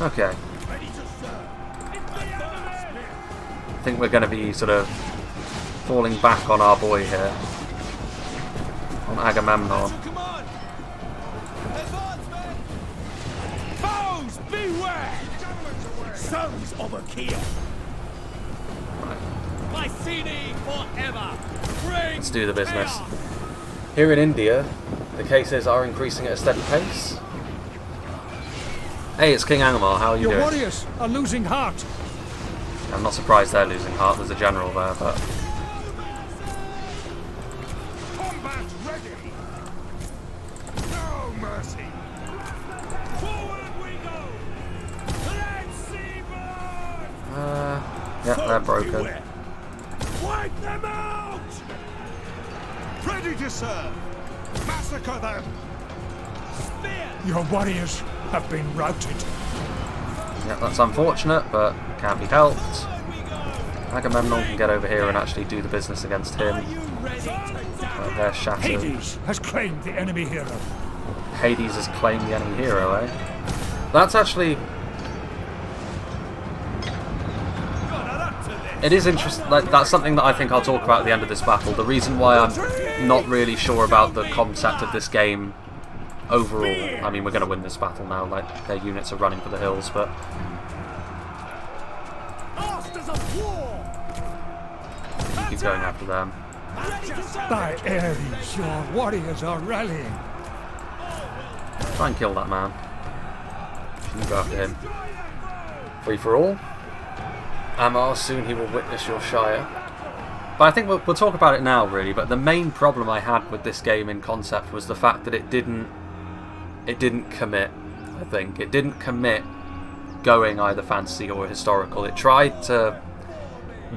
Okay. I think we're going to be sort of falling back on our boy here. On Agamemnon. Beware! Sons of Achaia! Mycenae forever! Bring Let's do the business. chaos! Here in India, the cases are increasing at a steady pace. Hey, it's King Angmar. How are you Your doing? warriors are losing heart. I'm not surprised they're losing heart. There's a general there, but Combat ready! No mercy! Forward we go! Let's see blood! yeah, they're Foes broken. beware. Wipe them out! Ready to serve! Massacre them! Spear! Your warriors have been routed. Yeah, that's unfortunate, but can't be helped. Agamemnon can get over here and actually do the business against him. They're shattered. Hades has claimed the enemy hero. Hades has claimed the enemy hero, eh? That's actually... It is interesting. Like, that's something that I think I'll talk about at the end of this battle. The reason why I'm not really sure about the concept of this game overall. I mean, we're going to win this battle now. Like, their units are running for the hills, but Masters of war! keep going after them. By Ares, your warriors are rallying. Try and kill that man. You go after him. Free for all. Amar, soon he will witness your Shire. But I think we'll talk about it now, really. But the main problem I had with this game in concept was the fact that it didn't commit. I think it didn't commit going either fantasy or historical. It tried to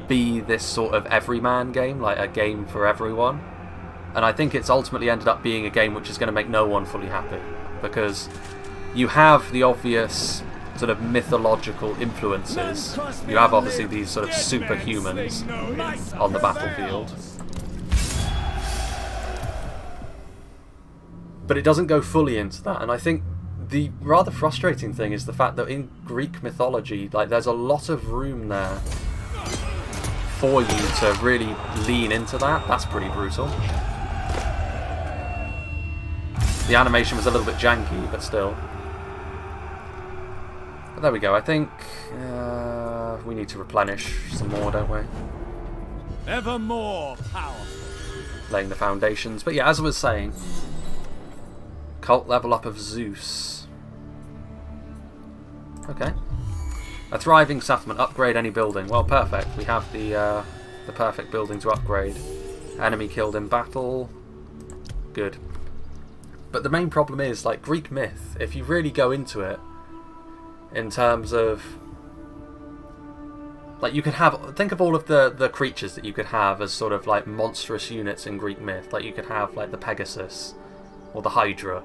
be this sort of everyman game, like a game for everyone. And I think it's ultimately ended up being a game which is going to make no one fully happy, because you have the obvious sort of mythological influences. You have obviously these sort of superhumans on the battlefield, but it doesn't go fully into that. And I think the rather frustrating thing is the fact that in Greek mythology, like, there's a lot of room there for you to really lean into that. That's pretty brutal. The animation was a little bit janky, but still. But there we go. I think we need to replenish some more, don't we? Ever more powerful. Laying the foundations. But yeah, as I was saying, cult level up of Zeus. Okay. A thriving settlement. Upgrade any building. Well, perfect. We have the perfect building to upgrade. Enemy killed in battle. Good. But the main problem is, like, Greek myth, if you really go into it, in terms of, like, you could have, think of all of the creatures that you could have as sort of like monstrous units in Greek myth. Like, you could have like the Pegasus or the Hydra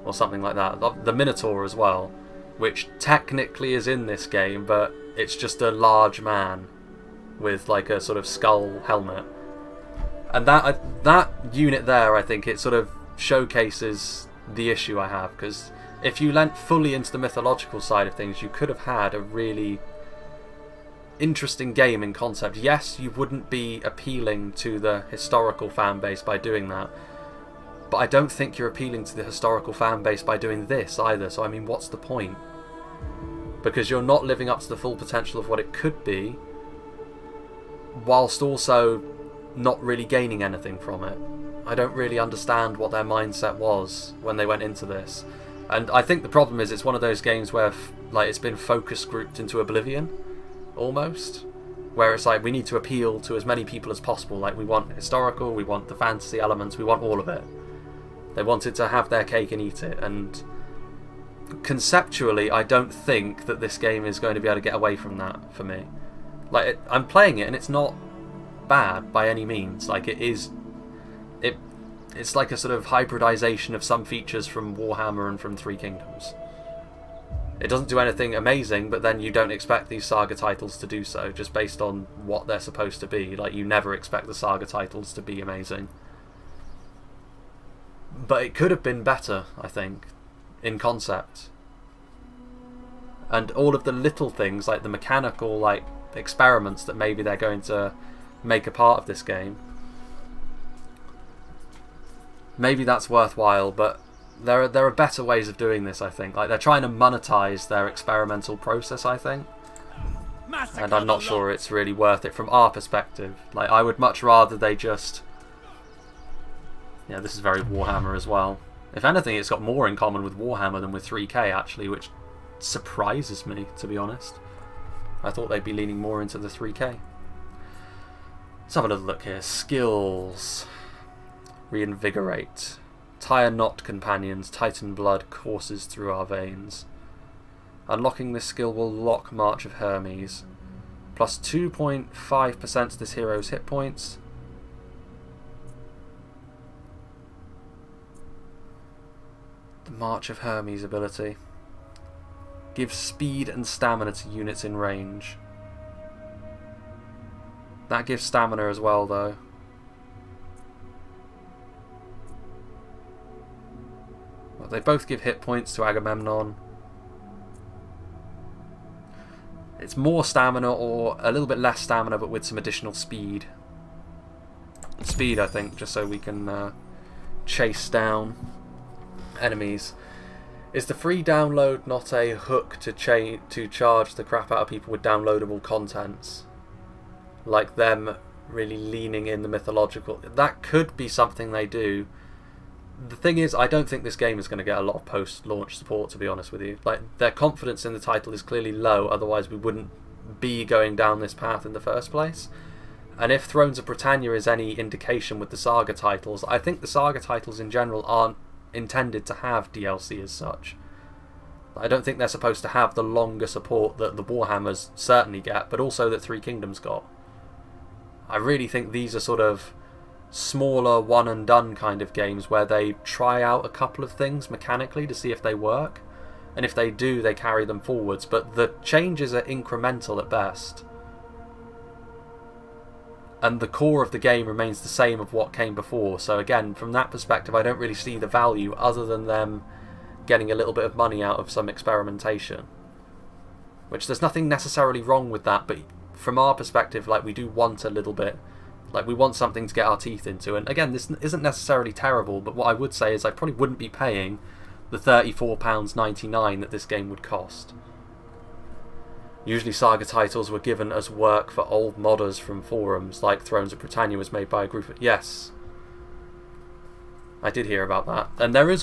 or something like that. The Minotaur as well, which technically is in this game, but it's just a large man with like a sort of skull helmet. And that unit there, I think it sort of showcases the issue I have, because if you leant fully into the mythological side of things, you could have had a really interesting game in concept. Yes, you wouldn't be appealing to the historical fan base by doing that, but I don't think you're appealing to the historical fan base by doing this either. So I mean, what's the point? Because you're not living up to the full potential of what it could be, whilst also not really gaining anything from it. I don't really understand what their mindset was when they went into this. And I think the problem is it's one of those games where like it's been focus grouped into oblivion, almost. Where it's like, we need to appeal to as many people as possible. Like, we want historical, we want the fantasy elements, we want all of it. They wanted to have their cake and eat it. And conceptually, I don't think that this game is going to be able to get away from that for me. Like, I'm playing it and it's not bad by any means. Like, it's like a sort of hybridization of some features from Warhammer and from Three Kingdoms. It doesn't do anything amazing, but then you don't expect these Saga titles to do so, just based on what they're supposed to be. Like, you never expect the Saga titles to be amazing. But it could have been better, I think, in concept. And all of the little things, like the mechanical, like, experiments that maybe they're going to make a part of this game, maybe that's worthwhile, but there are better ways of doing this, I think. Like, they're trying to monetize their experimental process, I think. And I'm not sure it's really worth it from our perspective. Like, I would much rather they just... Yeah, this is very Warhammer as well. If anything, it's got more in common with Warhammer than with 3K, actually, which surprises me, to be honest. I thought they'd be leaning more into the 3K. Let's have a little look here. Skills. Reinvigorate. Tire knot companions. Titan blood courses through our veins. Unlocking this skill will lock March of Hermes. Plus 2.5% to this hero's hit points. The March of Hermes ability. Gives speed and stamina to units in range. That gives stamina as well, though. Well, they both give hit points to Agamemnon. It's more stamina or a little bit less stamina, but with some additional speed. Speed, I think, just so we can chase down enemies. Is the free download not a hook to charge the crap out of people with downloadable contents? Like them really leaning in the mythological. That could be something they do. The thing is, I don't think this game is going to get a lot of post-launch support, to be honest with you. Like, their confidence in the title is clearly low, otherwise we wouldn't be going down this path in the first place. And if Thrones of Britannia is any indication with the Saga titles, I think the Saga titles in general aren't intended to have DLC as such. I don't think they're supposed to have the longer support that the Warhammers certainly get, but also that Three Kingdoms got. I really think these are sort of smaller one and done kind of games where they try out a couple of things mechanically to see if they work, and if they do, they carry them forwards, but the changes are incremental at best. And the core of the game remains the same of what came before, so again, from that perspective, I don't really see the value other than them getting a little bit of money out of some experimentation. Which, there's nothing necessarily wrong with that, but from our perspective, like, we do want a little bit, like, we want something to get our teeth into. And again, this isn't necessarily terrible, but what I would say is I probably wouldn't be paying the £34.99 that this game would cost. Usually Saga titles were given as work for old modders from forums, like Thrones of Britannia was made by a group of... Yes. I did hear about that. And there was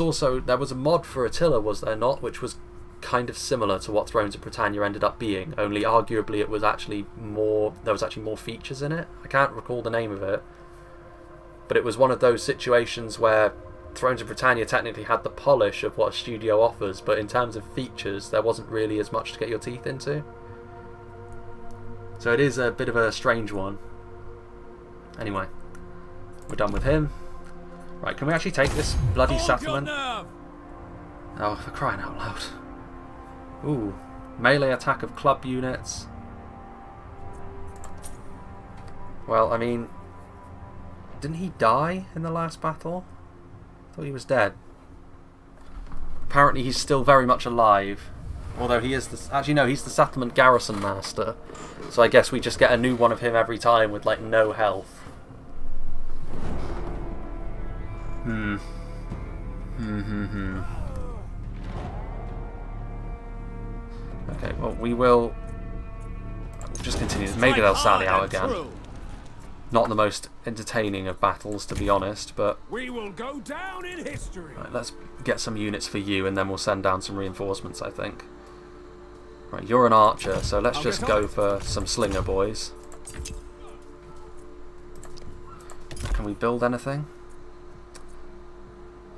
a mod for Attila, was there not, which was kind of similar to what Thrones of Britannia ended up being, only arguably it was actually more... There was actually more features in it. I can't recall the name of it. But it was one of those situations where Thrones of Britannia technically had the polish of what a studio offers, but in terms of features, there wasn't really as much to get your teeth into. So it is a bit of a strange one. Anyway, we're done with him. Right, can we actually take this bloody settlement? Oh, for crying out loud. Ooh, melee attack of club units. Well, I mean, didn't he die in the last battle? I thought he was dead. Apparently he's still very much alive. Although he is the... Actually, no, he's the settlement garrison master. So I guess we just get a new one of him every time with, like, no health. Okay, well, we will just continue. Maybe they'll sally out again. Not the most entertaining of battles, to be honest, but... We will go down in history. Right, let's get some units for you, and then we'll send down some reinforcements, I think. Right, you're an archer, so let's just go for some slinger boys. Can we build anything?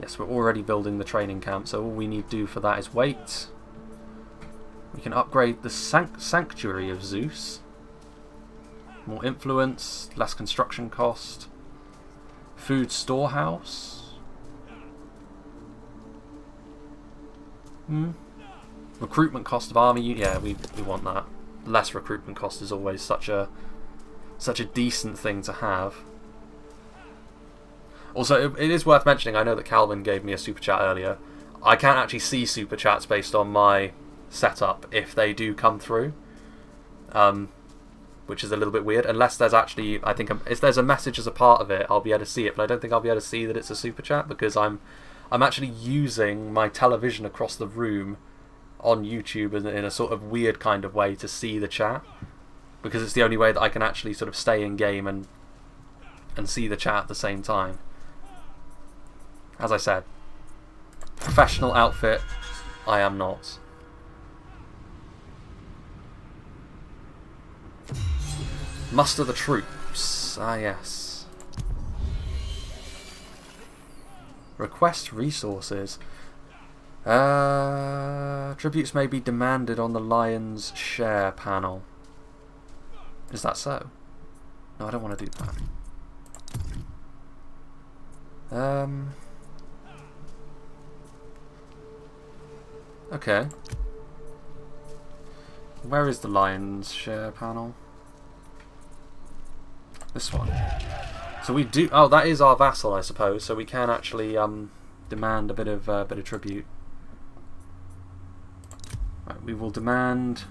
Yes, we're already building the training camp, so all we need to do for that is wait. We can upgrade the Sanctuary of Zeus. More influence, less construction cost. Food storehouse. Recruitment cost of army. Yeah, we want that. Less recruitment cost is always such a decent thing to have. Also, it is worth mentioning, I know that Calvin gave me a super chat earlier. I can't actually see super chats based on my setup if they do come through. Which is a little bit weird, unless there's actually, I think, if there's a message as a part of it, I'll be able to see it, but I don't think I'll be able to see that it's a super chat, because I'm I'm actually using my television across the room on YouTube in a sort of weird kind of way to see the chat, because it's the only way that I can actually sort of stay in game and see the chat at the same time. As I said, professional outfit, I am not. Muster the troops. Ah, yes. Request resources. Tributes may be demanded on the Lion's share panel. Is that so? No, I don't want to do that. Okay. Where is the Lion's share panel? This one. So we do. Oh, that is our vassal, I suppose. So we can actually demand a bit of tribute. Right, we will demand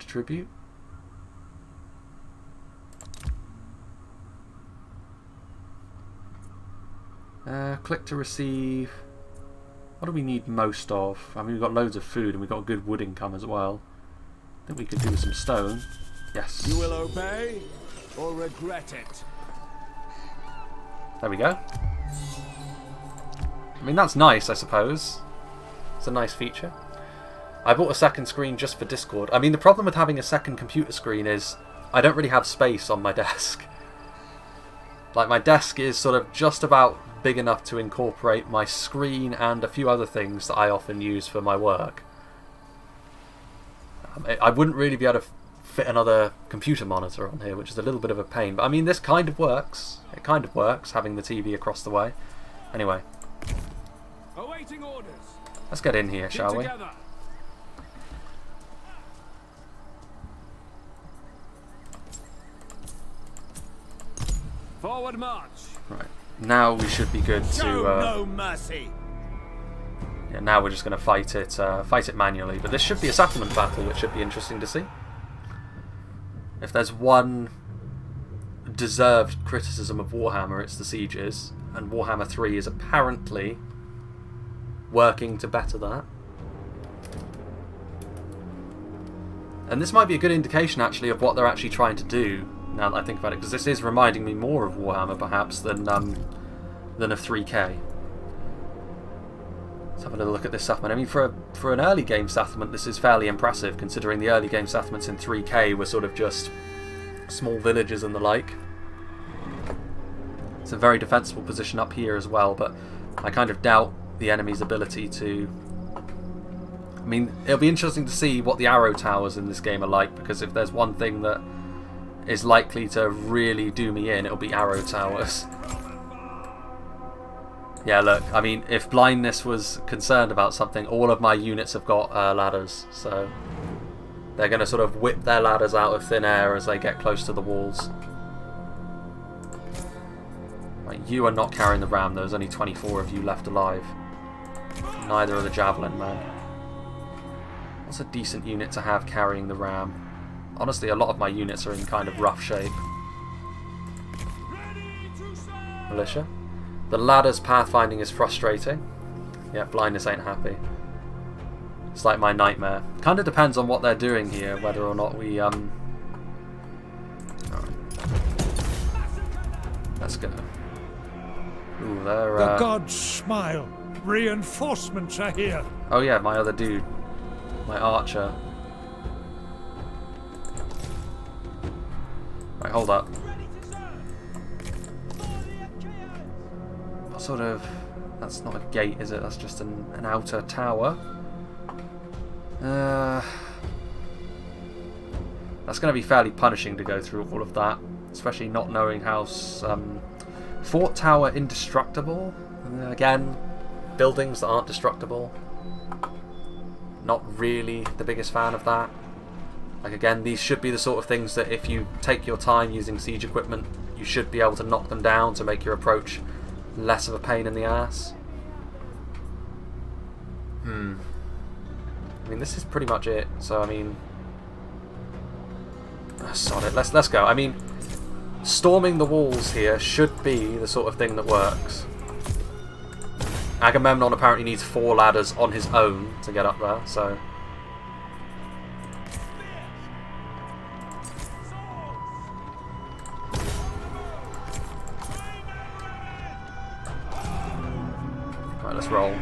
tribute. Click to receive. What do we need most of? I mean, we've got loads of food and we've got a good wood income as well. I think we could do with some stone. Yes. You will obey or regret it. There we go. I mean, that's nice, I suppose. It's a nice feature. I bought a second screen just for Discord. I mean, the problem with having a second computer screen is I don't really have space on my desk. Like, my desk is sort of just about big enough to incorporate my screen and a few other things that I often use for my work. I wouldn't really be able to fit another computer monitor on here, which is a little bit of a pain. But I mean, this kind of works. It kind of works, having the TV across the way. Anyway. Awaiting orders. Let's get in here, shall we? Forward march. Right. Now we should be good to... Show no mercy. Yeah, now we're just going to fight it manually. But this should be a settlement battle, which should be interesting to see. If there's one deserved criticism of Warhammer, it's the sieges. And Warhammer 3 is apparently working to better that. And this might be a good indication, actually, of what they're actually trying to do, now that I think about it. Because this is reminding me more of Warhammer, perhaps, than of 3K. Let's have a little look at this settlement. I mean, for an early game settlement, this is fairly impressive, considering the early game settlements in 3K were sort of just small villages and the like. It's a very defensible position up here as well, but I kind of doubt the enemy's ability to... I mean, it'll be interesting to see what the arrow towers in this game are like, because if there's one thing that is likely to really do me in, it'll be arrow towers. Yeah, look, I mean, if blindness was concerned about something, all of my units have got ladders, so they're going to sort of whip their ladders out of thin air as they get close to the walls. Right, you are not carrying the ram, there's only 24 of you left alive. Neither are the javelin men. What's a decent unit to have carrying the ram? Honestly, a lot of my units are in kind of rough shape. Militia. The ladder's pathfinding is frustrating. Yeah, blindness ain't happy. It's like my nightmare. Kind of depends on what they're doing here, whether or not we Alright. Let's go. Ooh, they're The gods smile. Reinforcements are here. Oh yeah, my other dude. My archer. Right, hold up. What sort of... That's not a gate, is it? That's just an outer tower. That's going to be fairly punishing to go through all of that. Especially not knowing how... Fort tower indestructible. Again, buildings that aren't destructible. Not really the biggest fan of that. Like, again, these should be the sort of things that if you take your time using siege equipment, you should be able to knock them down to make your approach less of a pain in the ass. I mean, this is pretty much it. So, I mean... sod it. Let's go. I mean, storming the walls here should be the sort of thing that works. Agamemnon apparently needs 4 ladders on his own to get up there, so... Right, let's roll.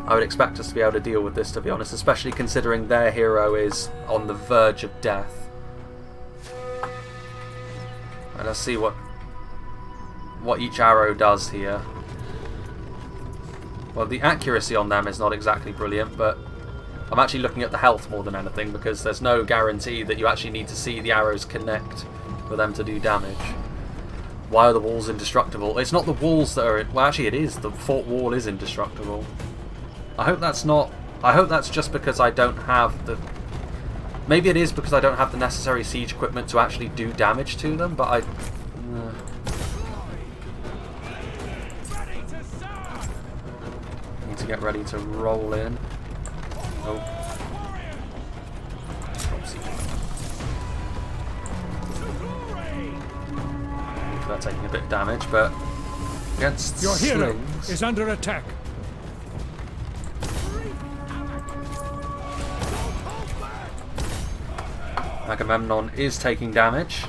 I would expect us to be able to deal with this, to be honest, especially considering their hero is on the verge of death. Right, let's see what each arrow does here. Well, the accuracy on them is not exactly brilliant, but I'm actually looking at the health more than anything, because there's no guarantee that you actually need to see the arrows connect for them to do damage. Why are the walls indestructible? It's not the walls that are... Well, actually it is. The fort wall is indestructible. I hope that's not... I hope that's just because I don't have the... Maybe it is because I don't have the necessary siege equipment to actually do damage to them, but I... Need to get ready to roll in. Oh. They're taking a bit of damage, but against Your hero slings... is under attack. Agamemnon is taking damage.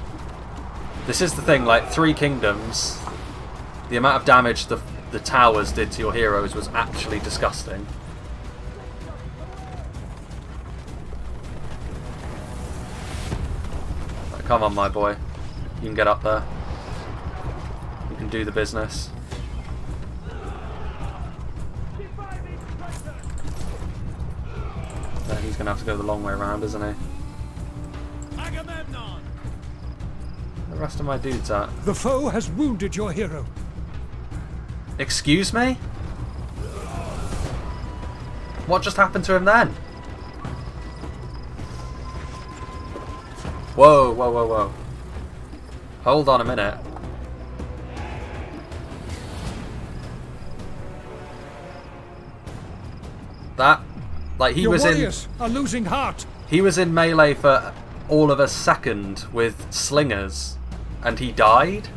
This is the thing, like 3 Kingdoms, the amount of damage the towers did to your heroes was actually disgusting. Right, come on, my boy. You can get up there. You can do the business. Then he's going to have to go the long way around, isn't he? Agamemnon! The rest of my dudes at? The foe has wounded your hero. Excuse me? What just happened to him then? Whoa, whoa, whoa, whoa. Hold on a minute. That, like, he Your was in... warriors are losing heart. He was in melee for all of a second with slingers, and he died?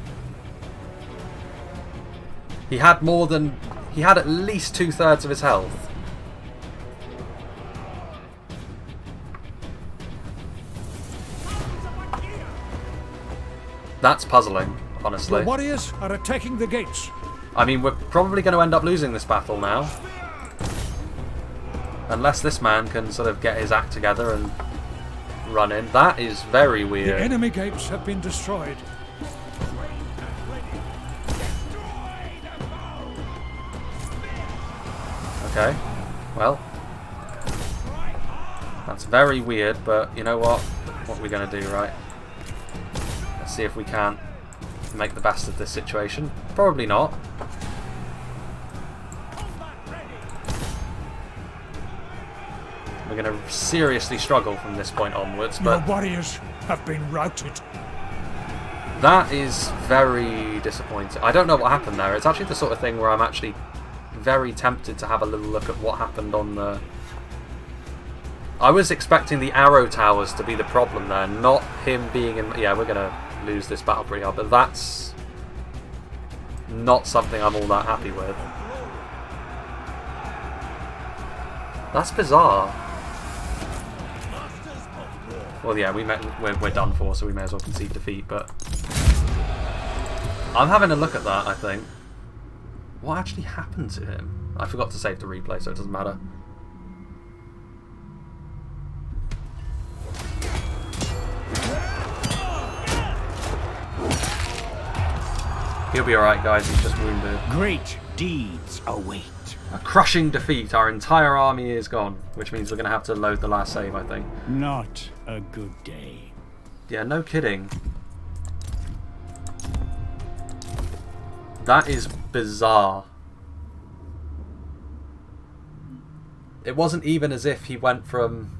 He had more than... He had at least 2/3 of his health. That's puzzling, honestly. Your warriors are attacking the gates. I mean, we're probably going to end up losing this battle now. Unless this man can sort of get his act together and run in. That is very weird. The enemy gates have been destroyed. Okay, well, that's very weird, but you know what? What are we going to do, right? Let's see if we can make the best of this situation. Probably not. We're going to seriously struggle from this point onwards, Your but warriors have been routed. that is very disappointing. I don't know what happened there. It's actually the sort of thing where I'm actually very tempted to have a little look at what happened on the... I was expecting the arrow towers to be the problem there, not him being in... Yeah, we're going to lose this battle pretty hard, but that's not something I'm all that happy with. That's bizarre. Well, yeah, we're done for, so we may as well concede defeat, but... I'm having a look at that, I think. What actually happened to him? I forgot to save the replay, so it doesn't matter. He'll be alright, guys. He's just wounded. Great deeds await. A crushing defeat. Our entire army is gone, which means we're going to have to load the last save, I think. Not a good day. Yeah, no kidding. That is bizarre. It wasn't even as if he went from...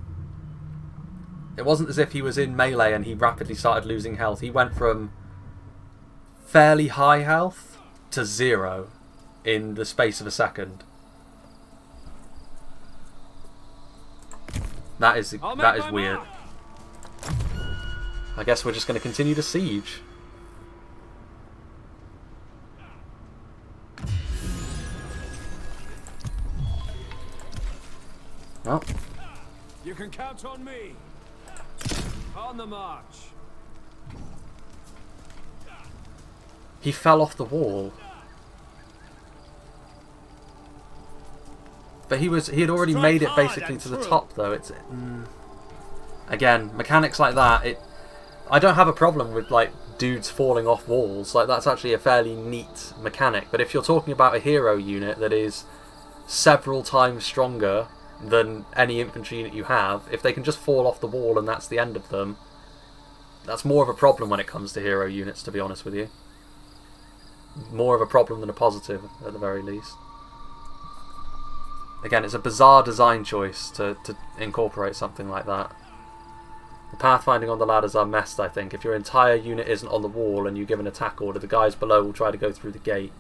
It wasn't as if he was in melee and he rapidly started losing health. He went from fairly high health to 0 in the space of a second. That is weird. I guess we're just going to continue to siege. Well, You can count on me. On the march. he fell off the wall. But he had already Strike made it hard basically and to the true. top, though. It's again, mechanics like that. I don't have a problem with like dudes falling off walls. Like that's actually a fairly neat mechanic. But if you're talking about a hero unit that is several times stronger than any infantry unit you have, if they can just fall off the wall and that's the end of them, that's more of a problem when it comes to hero units, to be honest with you. More of a problem than a positive, at the very least. Again, it's a bizarre design choice to incorporate something like that. The pathfinding on the ladders are messed, I think. If your entire unit isn't on the wall and you give an attack order, the guys below will try to go through the gate.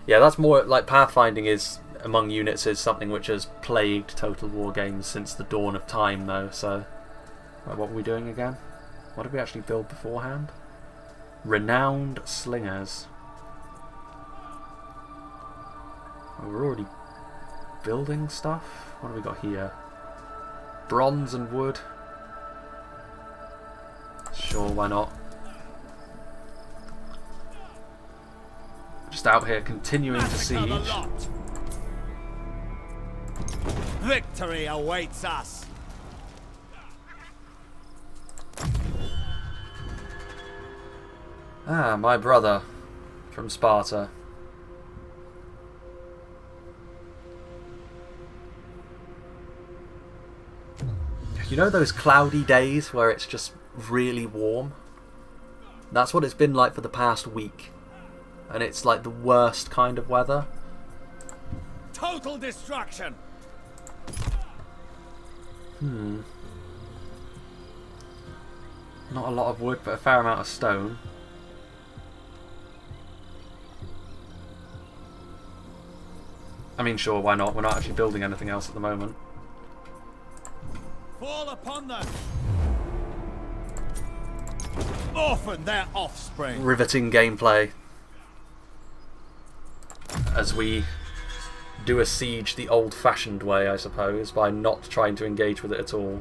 Yeah, that's more like pathfinding is, among units, is something which has plagued Total War games since the dawn of time, though, so... Right, what were we doing again? What did we actually build beforehand? Renowned Slingers. Oh, we're already building stuff? What have we got here? Bronze and wood. Sure, why not? Just out here continuing to siege. Victory awaits us. Ah, my brother from Sparta. You know those cloudy days where it's just really warm? That's what it's been like for the past week. And it's like the worst kind of weather. Total destruction. Not a lot of wood, but a fair amount of stone. I mean, sure, why not? We're not actually building anything else at the moment. Fall upon them. Orphan their offspring. Riveting gameplay. As we do a siege the old-fashioned way, I suppose, by not trying to engage with it at all.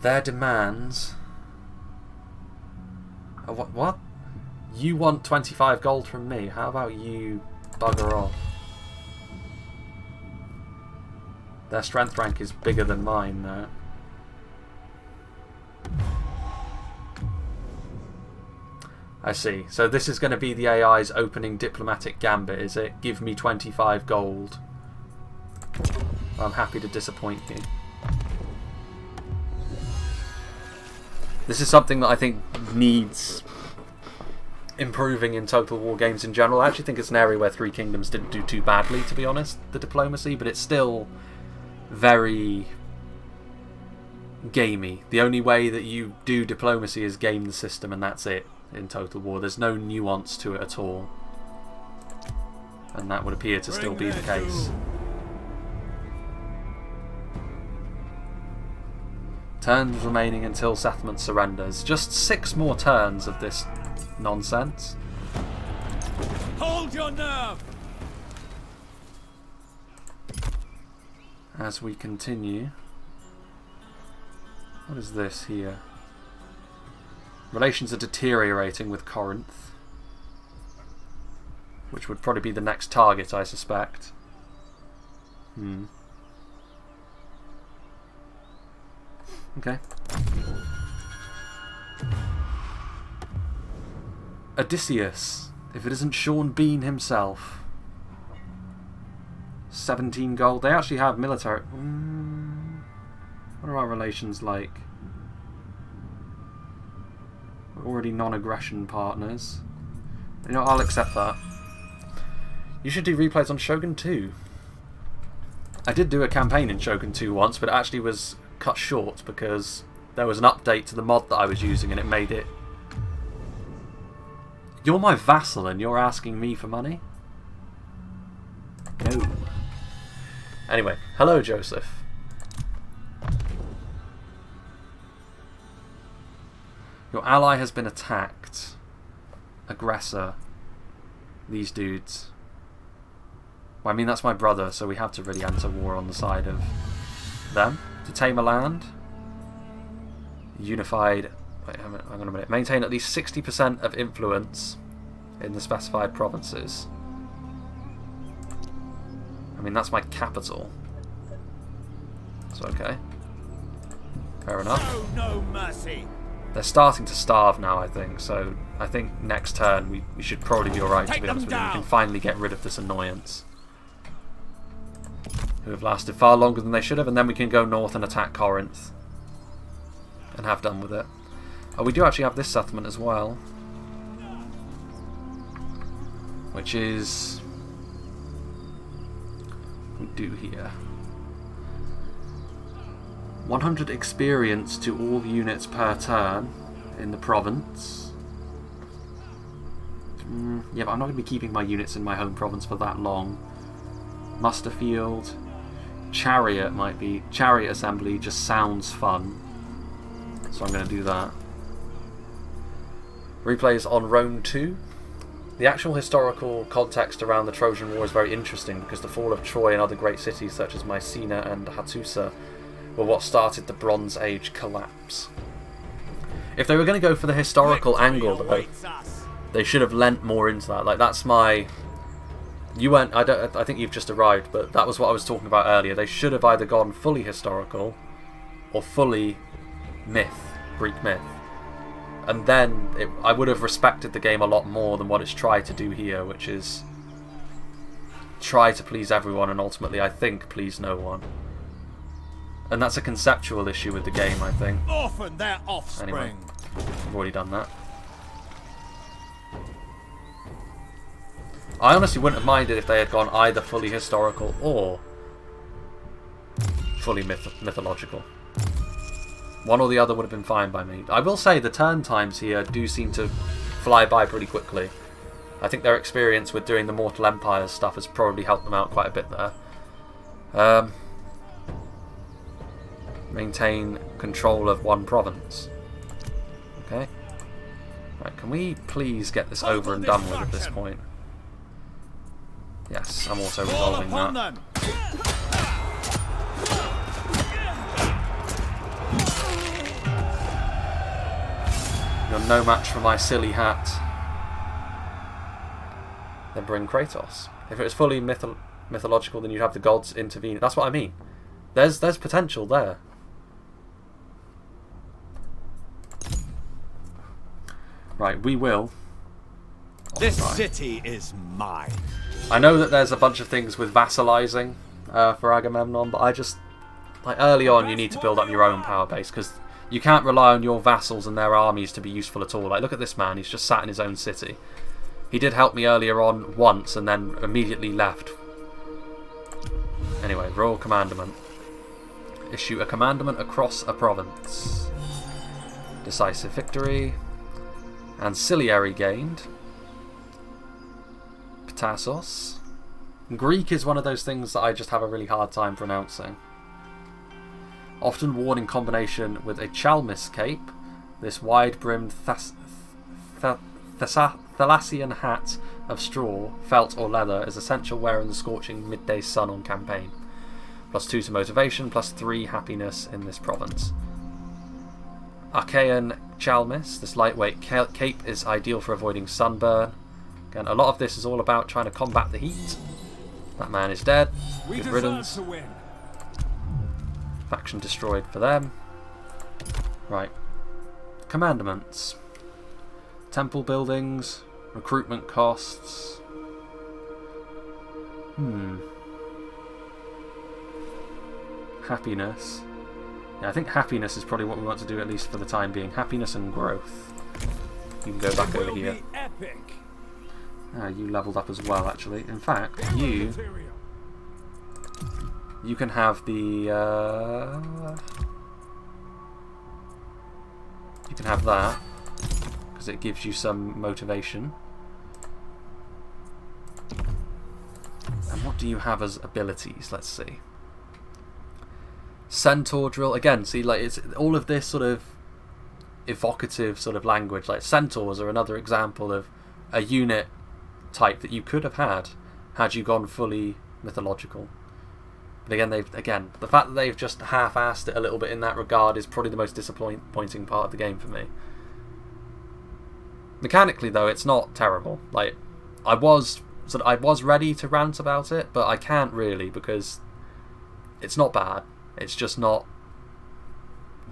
Their demands... What? You want 25 gold from me. How about you bugger off? Their strength rank is bigger than mine, though. I see. So this is going to be the AI's opening diplomatic gambit, is it? Give me 25 gold. I'm happy to disappoint you. This is something that I think needs improving in Total War games in general. I actually think it's an area where Three Kingdoms didn't do too badly, to be honest, the diplomacy, but it's still very gamey. The only way that you do diplomacy is game the system, and that's it in Total War. There's no nuance to it at all. And that would appear to still be the case. Turns remaining until settlement surrenders. Just 6 more turns of this nonsense. Hold your nerve. As we continue. What is this here? Relations are deteriorating with Corinth. Which would probably be the next target, I suspect. Okay. Odysseus. If it isn't Sean Bean himself. 17 gold. They actually have military... What are our relations like? We're already non-aggression partners. You know, I'll accept that. You should do replays on Shogun 2. I did do a campaign in Shogun 2 once, but it actually was cut short because there was an update to the mod that I was using and it made it... You're my vassal and you're asking me for money? No. Anyway, hello, Joseph. Your ally has been attacked. Aggressor. These dudes. Well, I mean, that's my brother, so we have to really enter war on the side of them. To tame a land. Unified... Wait, hang on a minute. Maintain at least 60% of influence in the specified provinces. I mean, that's my capital. So, okay. Fair enough. Show no mercy. They're starting to starve now, I think, so I think next turn we should probably be alright, to be honest with you. We can finally get rid of this annoyance. Who have lasted far longer than they should have, and then we can go north and attack Corinth. And have done with it. Oh, we do actually have this settlement as well. Which is... we do here. 100 experience to all units per turn in the province. Yeah, but I'm not going to be keeping my units in my home province for that long. Muster field. Chariot might be. Chariot assembly just sounds fun. So I'm going to do that. Replays on Rome 2. The actual historical context around the Trojan War is very interesting because the fall of Troy and other great cities such as Mycenae and Hattusa were what started the Bronze Age collapse. If they were going to go for the historical angle, though, they should have lent more into that. Like, that's my... You weren't... I think you've just arrived, but that was what I was talking about earlier. They should have either gone fully historical or fully myth, Greek myth. And then I would have respected the game a lot more than what it's tried to do here, which is try to please everyone and ultimately, I think, please no one. And that's a conceptual issue with the game, I think. Orphan their offspring. Anyway, I've already done that. I honestly wouldn't have minded if they had gone either fully historical or fully mythological. One or the other would have been fine by me. I will say the turn times here do seem to fly by pretty quickly. I think their experience with doing the Mortal Empires stuff has probably helped them out quite a bit there. Maintain control of one province. Okay. Right, can we please get this over and done with at this point? Yes, I'm also resolving that. You're no match for my silly hat. Then bring Kratos. If it was fully mythological, then you'd have the gods intervene. That's what I mean. There's potential there. Right, we will. This city is mine. I know that there's a bunch of things with vassalizing for Agamemnon, but I just... like, early on you need to build up your own power base, because you can't rely on your vassals and their armies to be useful at all. Like, look at this man, he's just sat in his own city. He did help me earlier on once and then immediately left. Anyway, royal commandment. Issue a commandment across a province. Decisive victory. Ancillary gained. Ptassos. Greek is one of those things that I just have a really hard time pronouncing. Often worn in combination with a Chalmis cape, this wide-brimmed Thalassian hat of straw, felt or leather is essential wear in the scorching midday sun on campaign. +2 to motivation, +3 happiness in this province. Achaean Chalmis, this lightweight cape is ideal for avoiding sunburn. Again, a lot of this is all about trying to combat the heat. That man is dead. Good riddance. Faction destroyed for them. Right. Commandments. Temple buildings. Recruitment costs. Happiness. Yeah, I think happiness is probably what we want to do, at least for the time being. Happiness and growth. You can go back over here. You leveled up as well, actually. In fact, you can have the... you can have that, because it gives you some motivation. And what do you have as abilities? Let's see. Centaur drill again. See, like it's all of this sort of evocative sort of language. Like centaurs are another example of a unit type that you could have had you gone fully mythological. But again, the fact that they've just half-assed it a little bit in that regard is probably the most disappointing part of the game for me. Mechanically, though, it's not terrible. Like I was ready to rant about it, but I can't really because it's not bad. It's just not.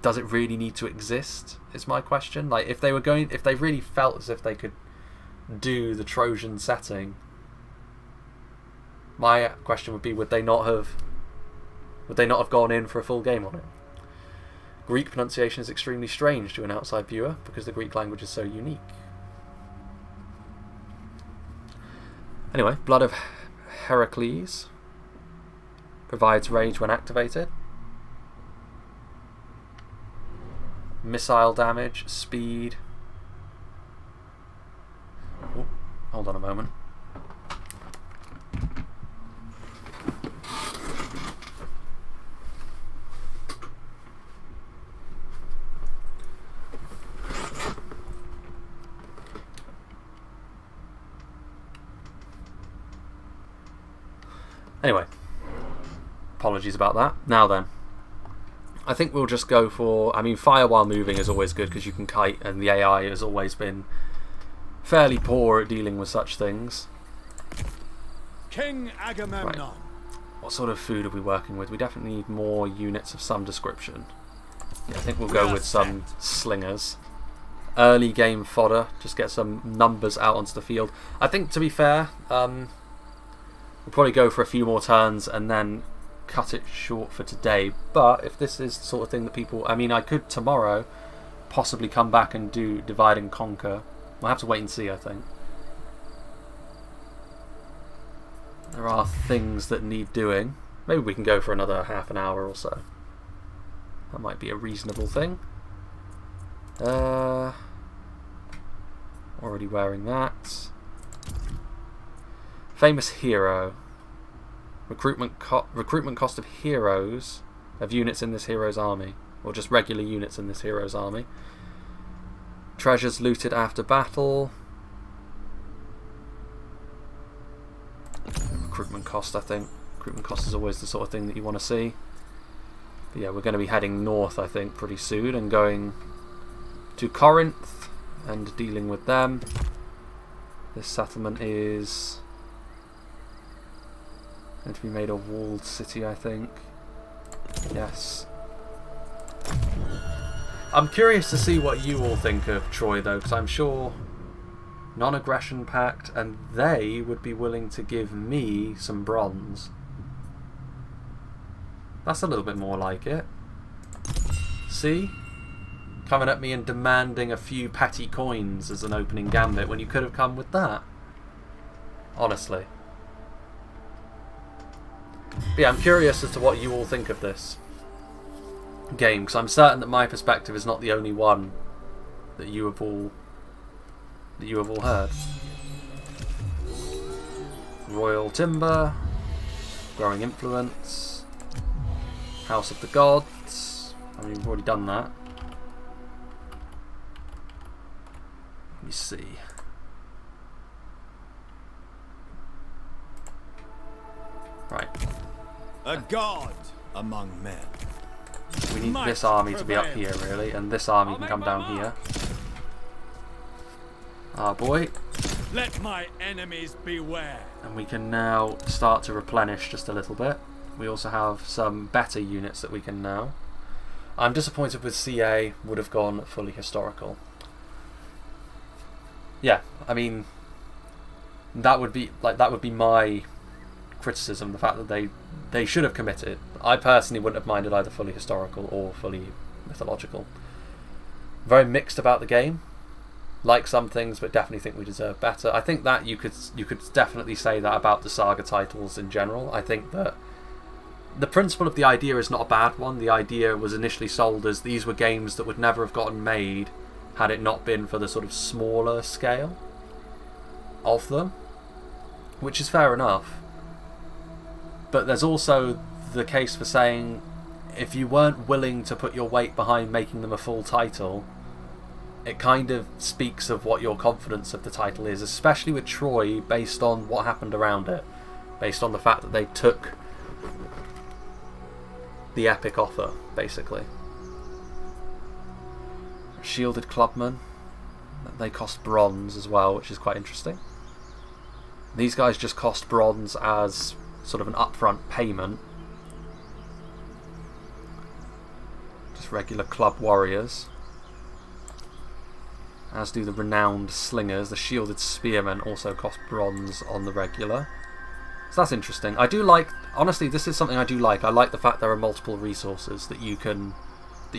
Does it really need to exist? Is my question. Like if they really felt as if they could do the Trojan setting, my question would be: would they not have gone in for a full game on it? Greek pronunciation is extremely strange to an outside viewer because the Greek language is so unique. Anyway, Blood of Heracles provides rage when activated. Missile damage, speed. Oh, hold on a moment. Anyway, apologies about that. Now then, I think we'll just go for... I mean, fire while moving is always good because you can kite, and the AI has always been fairly poor at dealing with such things. King Agamemnon. Right. What sort of food are we working with? We definitely need more units of some description. Yeah, I think we'll go with some slingers. Early game fodder, just get some numbers out onto the field. I think, to be fair, we'll probably go for a few more turns and then cut it short for today. But if this is the sort of thing that people... I mean, I could tomorrow possibly come back and do Divide and Conquer. We'll have to wait and see, I think. There are things that need doing. Maybe we can go for another half an hour or so. That might be a reasonable thing. Already wearing that. Famous hero. Recruitment cost of heroes, of units in this hero's army, or just regular units in this hero's army. Treasures looted after battle. Recruitment cost, I think. Recruitment cost is always the sort of thing that you want to see. But yeah, we're going to be heading north, I think, pretty soon, and going to Corinth and dealing with them. This settlement is going to be made a walled city, I think. Yes. I'm curious to see what you all think of Troy, though, because I'm sure non-aggression pact, and they would be willing to give me some bronze. That's a little bit more like it. See? Coming at me and demanding a few petty coins as an opening gambit when you could have come with that. Honestly. But yeah, I'm curious as to what you all think of this game, because I'm certain that my perspective is not the only one that you have all heard. Royal Timber, Growing Influence, House of the Gods. I mean, we've already done that. Let me see. Right. A god among men. We need this army to be up here, really, and this army can come down here. Ah, boy. Let my enemies beware. And we can now start to replenish just a little bit. We also have some better units that we can now. I'm disappointed with CA would have gone fully historical. Yeah, I mean, that would be my criticism, the fact that they should have committed. I personally wouldn't have minded either fully historical or fully mythological. Very mixed about the game. Like some things, but definitely think we deserve better. I think that you could definitely say that about the Saga titles in general. I think that the principle of the idea is not a bad one. The idea was initially sold as these were games that would never have gotten made had it not been for the sort of smaller scale of them, which is fair enough. But there's also the case for saying if you weren't willing to put your weight behind making them a full title, it kind of speaks of what your confidence of the title is, especially with Troy, based on what happened around it, based on the fact that they took the epic offer, basically. Shielded Clubman, they cost bronze as well, which is quite interesting. These guys just cost bronze as sort of an upfront payment. Just regular club warriors. As do the renowned slingers. The shielded spearmen also cost bronze on the regular. So that's interesting. I do like, honestly, this is something I do like. I like the fact there are multiple resources that you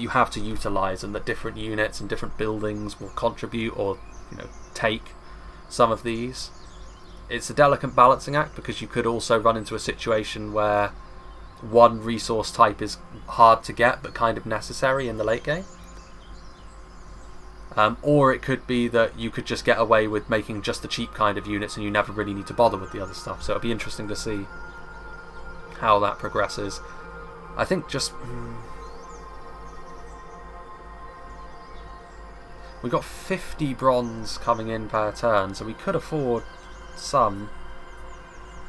have to utilise, and that different units and different buildings will contribute or, you know, take some of these. It's a delicate balancing act, because you could also run into a situation where one resource type is hard to get but kind of necessary in the late game. Or it could be that you could just get away with making just the cheap kind of units and you never really need to bother with the other stuff. So it'll be interesting to see how that progresses. I think just... we got 50 bronze coming in per turn, so we could afford some.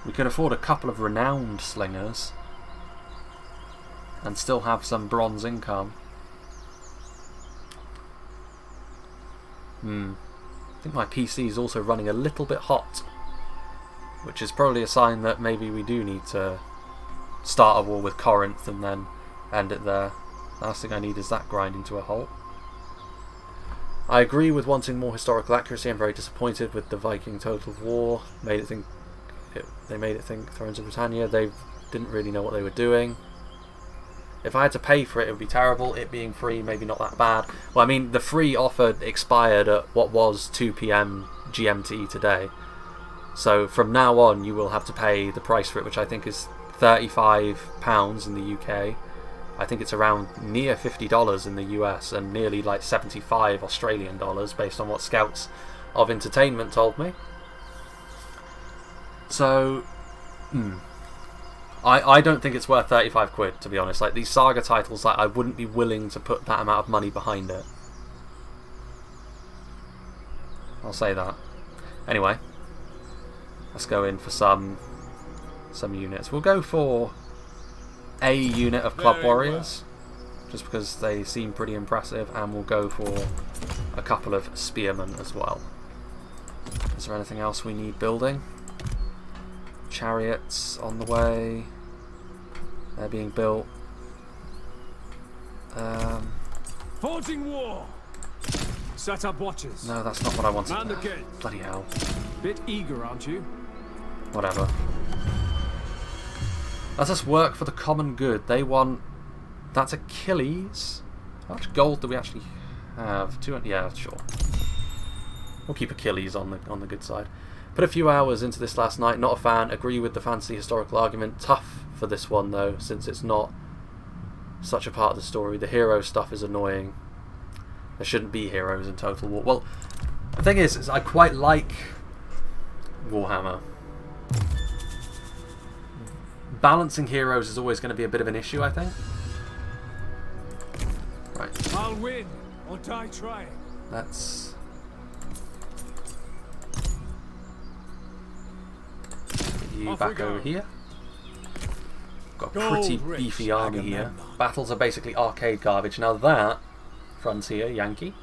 We could afford a couple of renowned slingers and still have some bronze income. I think my PC is also running a little bit hot, which is probably a sign that maybe we do need to start a war with Corinth and then end it there. Last thing I need is that grinding to a halt. I agree with wanting more historical accuracy. I'm very disappointed with the Viking Total War. They made it think Thrones of Britannia. They didn't really know what they were doing. If I had to pay for it, it would be terrible. It being free, maybe not that bad. Well, I mean, the free offer expired at what was 2 PM GMT today. So from now on, you will have to pay the price for it, which I think is £35 in the UK. I think it's around near $50 in the US and nearly like 75 Australian dollars based on what Scouts of Entertainment told me. So, I don't think it's worth 35 quid, to be honest. Like, these Saga titles, like, I wouldn't be willing to put that amount of money behind it. I'll say that. Anyway, let's go in for some units. We'll go for a unit of Club Warriors, just because they seem pretty impressive, and we'll go for a couple of Spearmen as well. Is there anything else we need building? Chariots on the way. They're being built. Forging war. Set up watches. No, that's not what I wanted. Man the gate. Bloody hell. Bit eager, aren't you? Whatever. Let us work for the common good. They want... That's Achilles. How much gold do we actually have? 200. Yeah, sure. We'll keep Achilles on the good side. Put a few hours into this last night. Not a fan. Agree with the fancy historical argument. Tough for this one though, since it's not such a part of the story. The hero stuff is annoying. There shouldn't be heroes in Total War. Well, the thing is I quite like Warhammer. Balancing heroes is always going to be a bit of an issue, I think. Right. I'll win or die trying. Let's get you back over here. Got a pretty beefy army here. Battles are basically arcade garbage. Now that, Frontier, Yankee,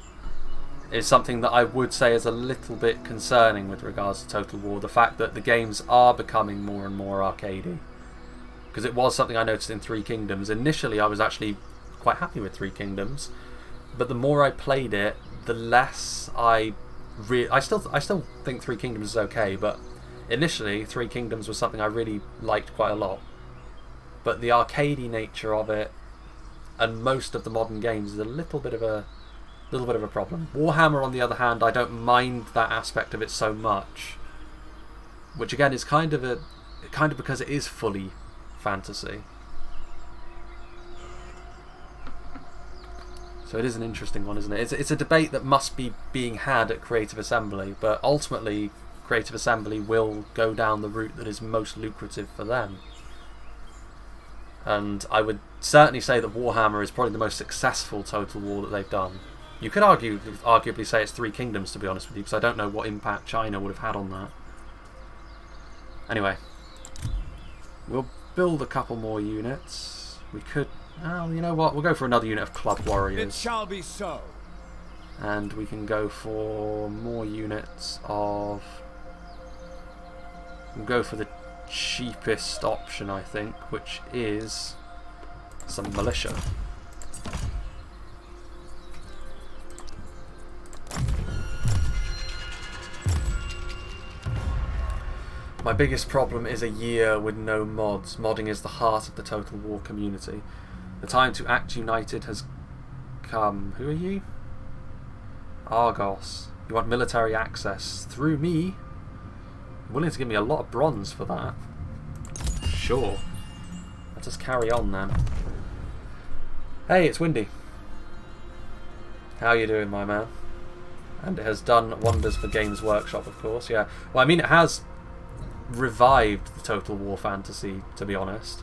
is something that I would say is a little bit concerning with regards to Total War. The fact that the games are becoming more and more arcadey. Because it was something I noticed in Three Kingdoms. Initially I was actually quite happy with Three Kingdoms, but the more I played it, the less I still think Three Kingdoms is okay, but initially Three Kingdoms was something I really liked quite a lot. But the arcadey nature of it and most of the modern games is a little bit of a problem. Warhammer, on the other hand, I don't mind that aspect of it so much, which again is kind of because it is fully fantasy. So it is an interesting one, isn't it? It's a debate that must be being had at Creative Assembly, but ultimately Creative Assembly will go down the route that is most lucrative for them. And I would certainly say that Warhammer is probably the most successful Total War that they've done. You could arguably say it's Three Kingdoms, to be honest with you, because I don't know what impact China would have had on that. Anyway, we'll build a couple more units. We could... Oh, you know what? We'll go for another unit of Club Warriors. It shall be so. And we can go for more units of... We'll go for the cheapest option, I think, which is some militia. My biggest problem is a year with no mods. Modding is the heart of the Total War community. The time to act united has come. Who are you? Argos. You want military access through me? You're willing to give me a lot of bronze for that. Sure. Let us carry on then. Hey, it's Windy. How you doing, my man? And it has done wonders for Games Workshop, of course. Yeah. Well, I mean, it has revived the Total War fantasy, to be honest,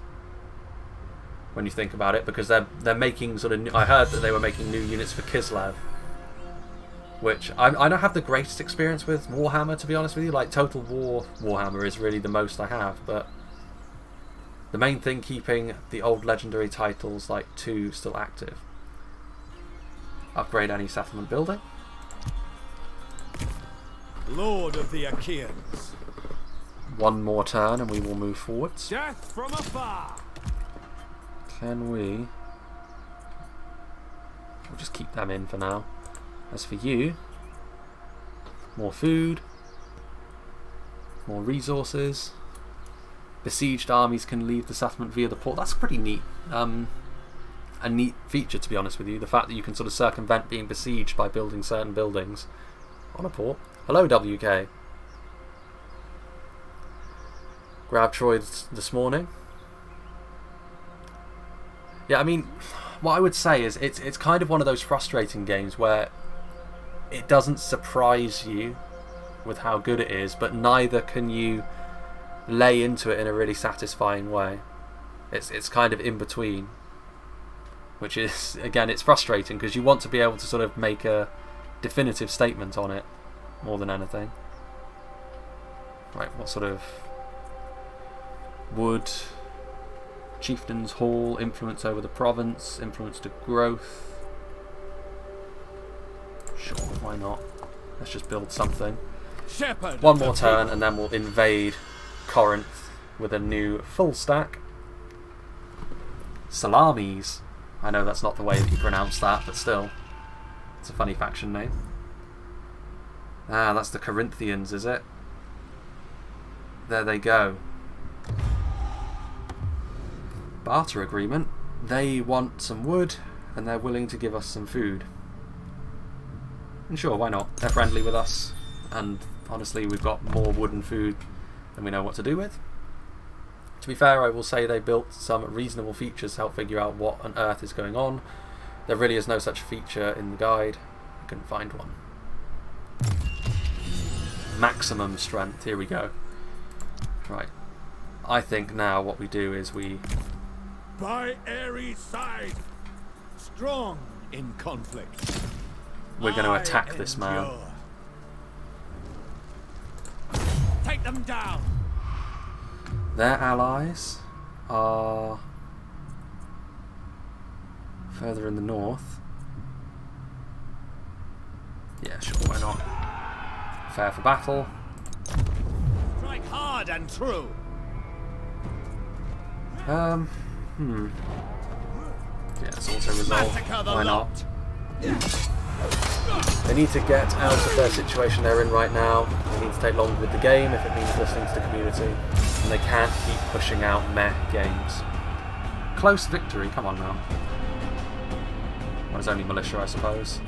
when you think about it, because they're making sort of new, I heard that they were making new units for Kislev, which I don't have the greatest experience with Warhammer, to be honest with you. Like, Total War Warhammer is really the most I have, but the main thing keeping the old legendary titles like 2 still active. Upgrade any settlement building. Lord of the Achaeans. One more turn and we will move forwards. Death from afar. Can we... We'll just keep them in for now. As for you, more food, more resources. Besieged armies can leave the settlement via the port. That's pretty neat. A neat feature, to be honest with you. The fact that you can sort of circumvent being besieged by building certain buildings on a port. Hello, WK. Grabbed Troy this morning. Yeah, I mean, what I would say is it's kind of one of those frustrating games where it doesn't surprise you with how good it is, but neither can you lay into it in a really satisfying way. It's kind of in between, which is, again, it's frustrating because you want to be able to sort of make a definitive statement on it more than anything. Right, what sort of... Wood, Chieftain's Hall, influence over the province, influence to growth. Sure, why not? Let's just build something. Shepherd. One more turn and then we'll invade Corinth with a new full stack. Salamis. I know that's not the way that you pronounce that, but still. It's a funny faction name. Ah, that's the Corinthians, is it? There they go. Barter agreement. They want some wood and they're willing to give us some food. And sure, why not? They're friendly with us, and honestly we've got more wood and food than we know what to do with. To be fair, I will say they built some reasonable features to help figure out what on earth is going on. There really is no such feature in the guide. I couldn't find one. Maximum strength, here we go. Right. I think now what we do is we... By Ares' side, strong in conflict. We're going to attack this man. Take them down. Their allies are further in the north. Yeah, sure, why not? Fair for battle. Strike hard and true. Yeah, it's auto resolve. Why not? They need to get out of their situation they're in right now. They need to take longer with the game if it means listening to the community. And they can't keep pushing out meh games. Close victory, come on now. Well, it's only militia, I suppose.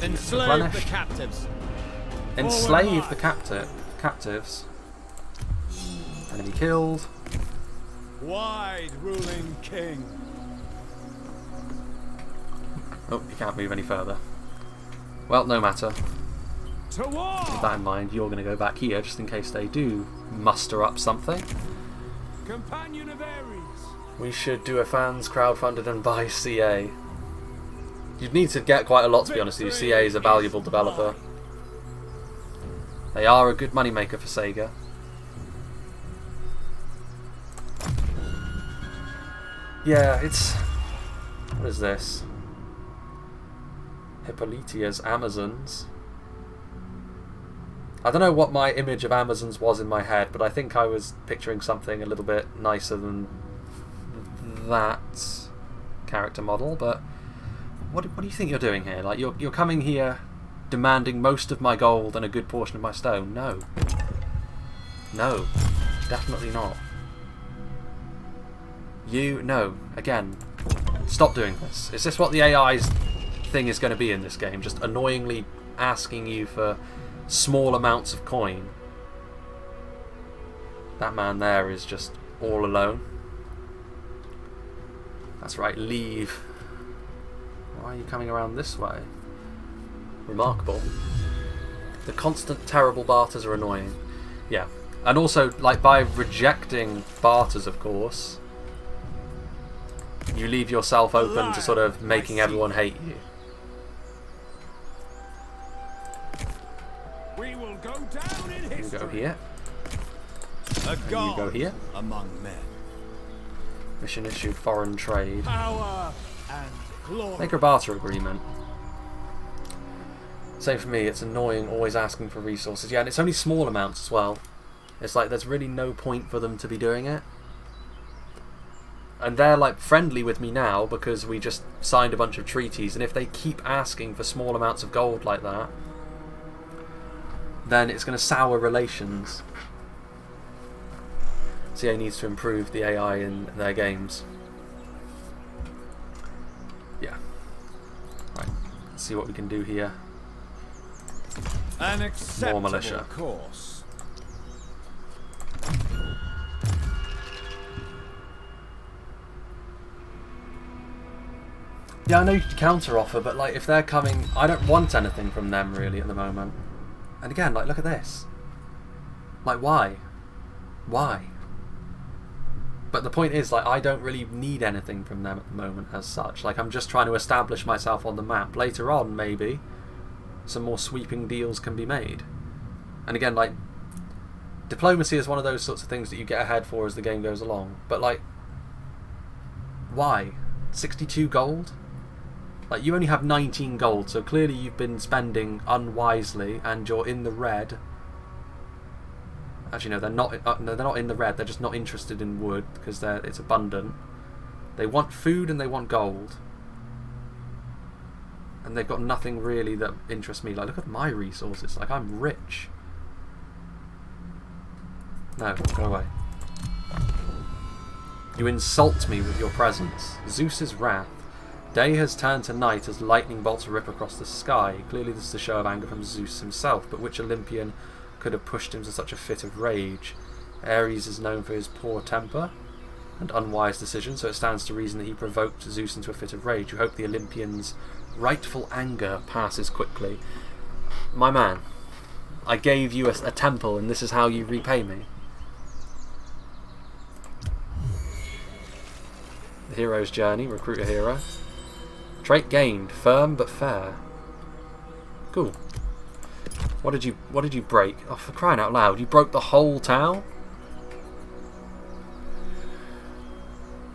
Enslave the captives. Enslave the captives. Enemy killed. Wide ruling king. Oh, you can't move any further. Well, no matter. To war. With that in mind, you're going to go back here just in case they do muster up something. Companion of Ares. We should do a fans crowdfunded and buy CA. You'd need to get quite a lot, to be honest with you. CA is a valuable developer. They are a good moneymaker for Saga. Yeah, it's... What is this? Hippolytia's Amazons. I don't know what my image of Amazons was in my head, but I think I was picturing something a little bit nicer than that character model. But what do you think you're doing here? Like, you're coming here demanding most of my gold and a good portion of my stone? No. No. Definitely not. No. Again, stop doing this. Is this what the AI's thing is going to be in this game? Just annoyingly asking you for small amounts of coin? That man there is just all alone. That's right, leave. Why are you coming around this way? Remarkable. The constant terrible barters are annoying. Yeah. And also, like, by rejecting barters, of course, you leave yourself open to sort of making everyone hate you. We will go down in history. You go here. A You go here. among men. Mission issue foreign trade. Power and glory. Make a barter agreement. Same for me, it's annoying always asking for resources. Yeah, and it's only small amounts as well. It's like there's really no point for them to be doing it. And they're like friendly with me now because we just signed a bunch of treaties, and if they keep asking for small amounts of gold like that, then it's going to sour relations. CA needs to improve the AI in their games. Yeah. Right, let's see what we can do here. An acceptable militia. course. Yeah, I know you could counter offer, but like if they're coming, I don't want anything from them really at the moment. And again, like look at this. Like why? Why? But the point is, like, I don't really need anything from them at the moment as such. Like, I'm just trying to establish myself on the map. Later on, maybe, some more sweeping deals can be made. And again, like, diplomacy is one of those sorts of things that you get ahead for as the game goes along. But, like, why? 62 gold? Like, you only have 19 gold, so clearly you've been spending unwisely, and you're in the red. Actually, no, they're not. No, they're not in the red. They're just not interested in wood because it's abundant. They want food and they want gold, and they've got nothing really that interests me. Like, look at my resources. Like, I'm rich. No, go away. You insult me with your presence. Zeus's wrath. Day has turned to night as lightning bolts rip across the sky. Clearly, this is a show of anger from Zeus himself. But which Olympian could have pushed him to such a fit of rage? Ares is known for his poor temper and unwise decisions, so it stands to reason that he provoked Zeus into a fit of rage. You hope the Olympian's rightful anger passes quickly. My man, I gave you a temple, and this is how you repay me. The hero's journey, recruit a hero. Trait gained, firm but fair. Cool. What did you break? Oh, for crying out loud, you broke the whole town?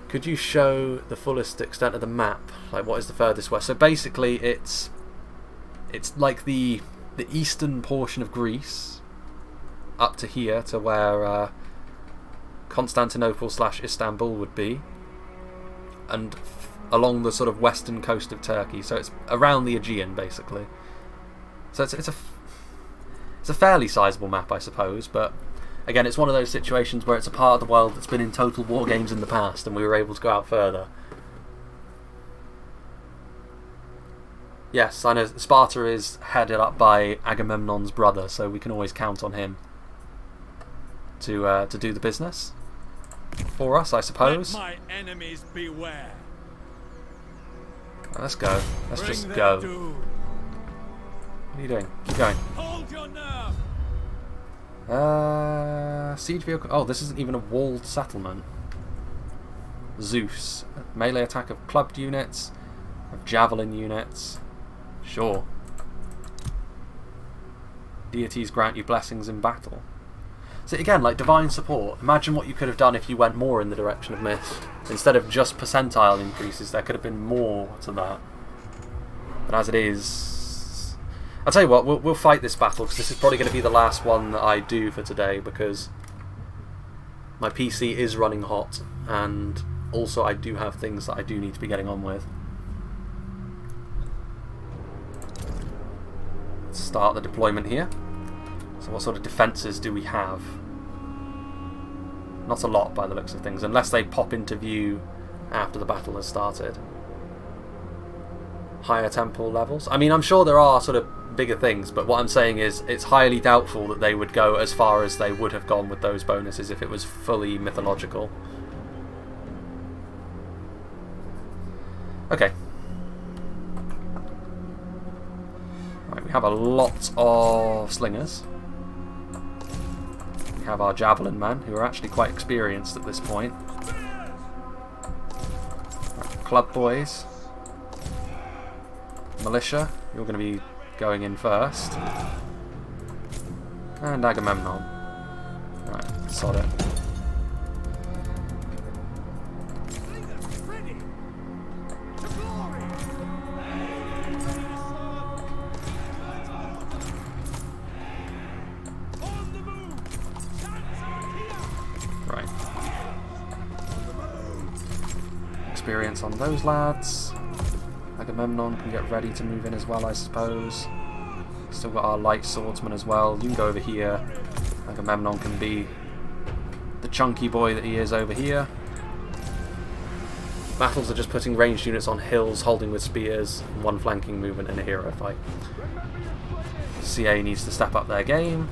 Could you show the fullest extent of the map? Like, what is the furthest west? So basically it's like the eastern portion of Greece up to here, to where Constantinople / Istanbul would be, and along the sort of western coast of Turkey. So it's around the Aegean basically. So it's a fairly sizable map, I suppose, but again, it's one of those situations where it's a part of the world that's been in total war games in the past, and we were able to go out further. Yes, I know Sparta is headed up by Agamemnon's brother, so we can always count on him to do the business for us, I suppose. Let my enemies beware. Let's go. Let's Bring just their go. doom. What are you doing? Keep going. Hold your nerve. Siege vehicle. Oh, this isn't even a walled settlement. Zeus. Melee attack of clubbed units, of javelin units. Sure. Deities grant you blessings in battle. So again, like divine support. Imagine what you could have done if you went more in the direction of Mist. Instead of just percentile increases, there could have been more to that. But as it is... I'll tell you what, we'll fight this battle, because this is probably going to be the last one that I do for today, because my PC is running hot, and also I do have things that I do need to be getting on with. Let's start the deployment here. So what sort of defences do we have? Not a lot by the looks of things, unless they pop into view after the battle has started. Higher temple levels. I mean, I'm sure there are sort of bigger things, but what I'm saying is it's highly doubtful that they would go as far as they would have gone with those bonuses if it was fully mythological. Okay. Right, we have a lot of slingers. We have our javelin men, who are actually quite experienced at this point. Right, club boys. Militia, you're going to be going in first. And Agamemnon. Right, sod it. Right. Experience on those lads. Agamemnon can get ready to move in as well, I suppose. Still got our light swordsman as well. You can go over here. Agamemnon can be the chunky boy that he is over here. Battles are just putting ranged units on hills, holding with spears, and one flanking movement in a hero fight. CA needs to step up their game.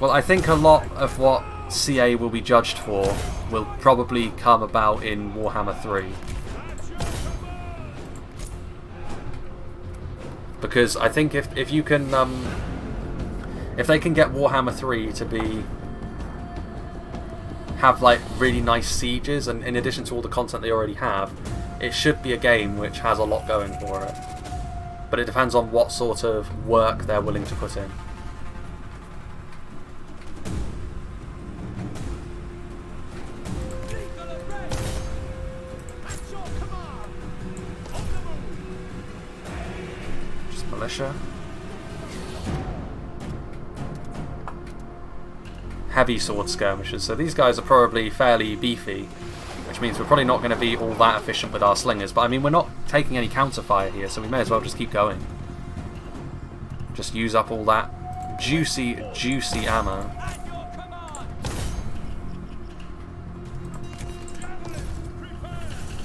Well, I think a lot of what CA will be judged for will probably come about in Warhammer 3. Because I think if you can if they can get Warhammer 3 to have like really nice sieges, and in addition to all the content they already have, it should be a game which has a lot going for it. But it depends on what sort of work they're willing to put in. Militia. Heavy sword skirmishers, so these guys are probably fairly beefy, which means we're probably not going to be all that efficient with our slingers, but I mean we're not taking any counterfire here, so we may as well just keep going. Just use up all that juicy ammo.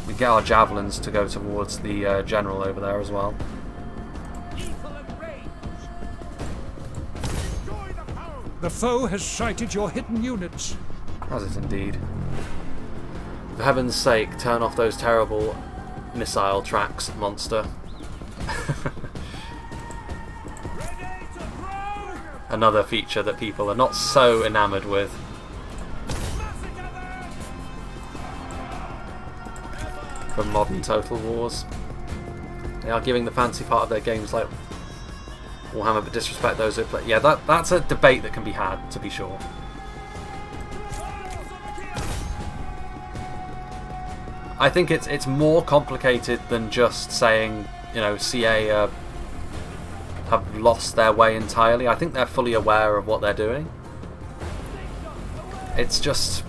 We get our javelins to go towards the general over there as well. The foe has sighted your hidden units. Has it indeed? For heaven's sake, turn off those terrible missile tracks, monster. Another feature that people are not so enamoured with. From modern Total Wars. They are giving the fancy part of their games like Warhammer, but disrespect those who play. Yeah, that's a debate that can be had, to be sure. I think it's more complicated than just saying, you know, CA have lost their way entirely. I think they're fully aware of what they're doing. It's just,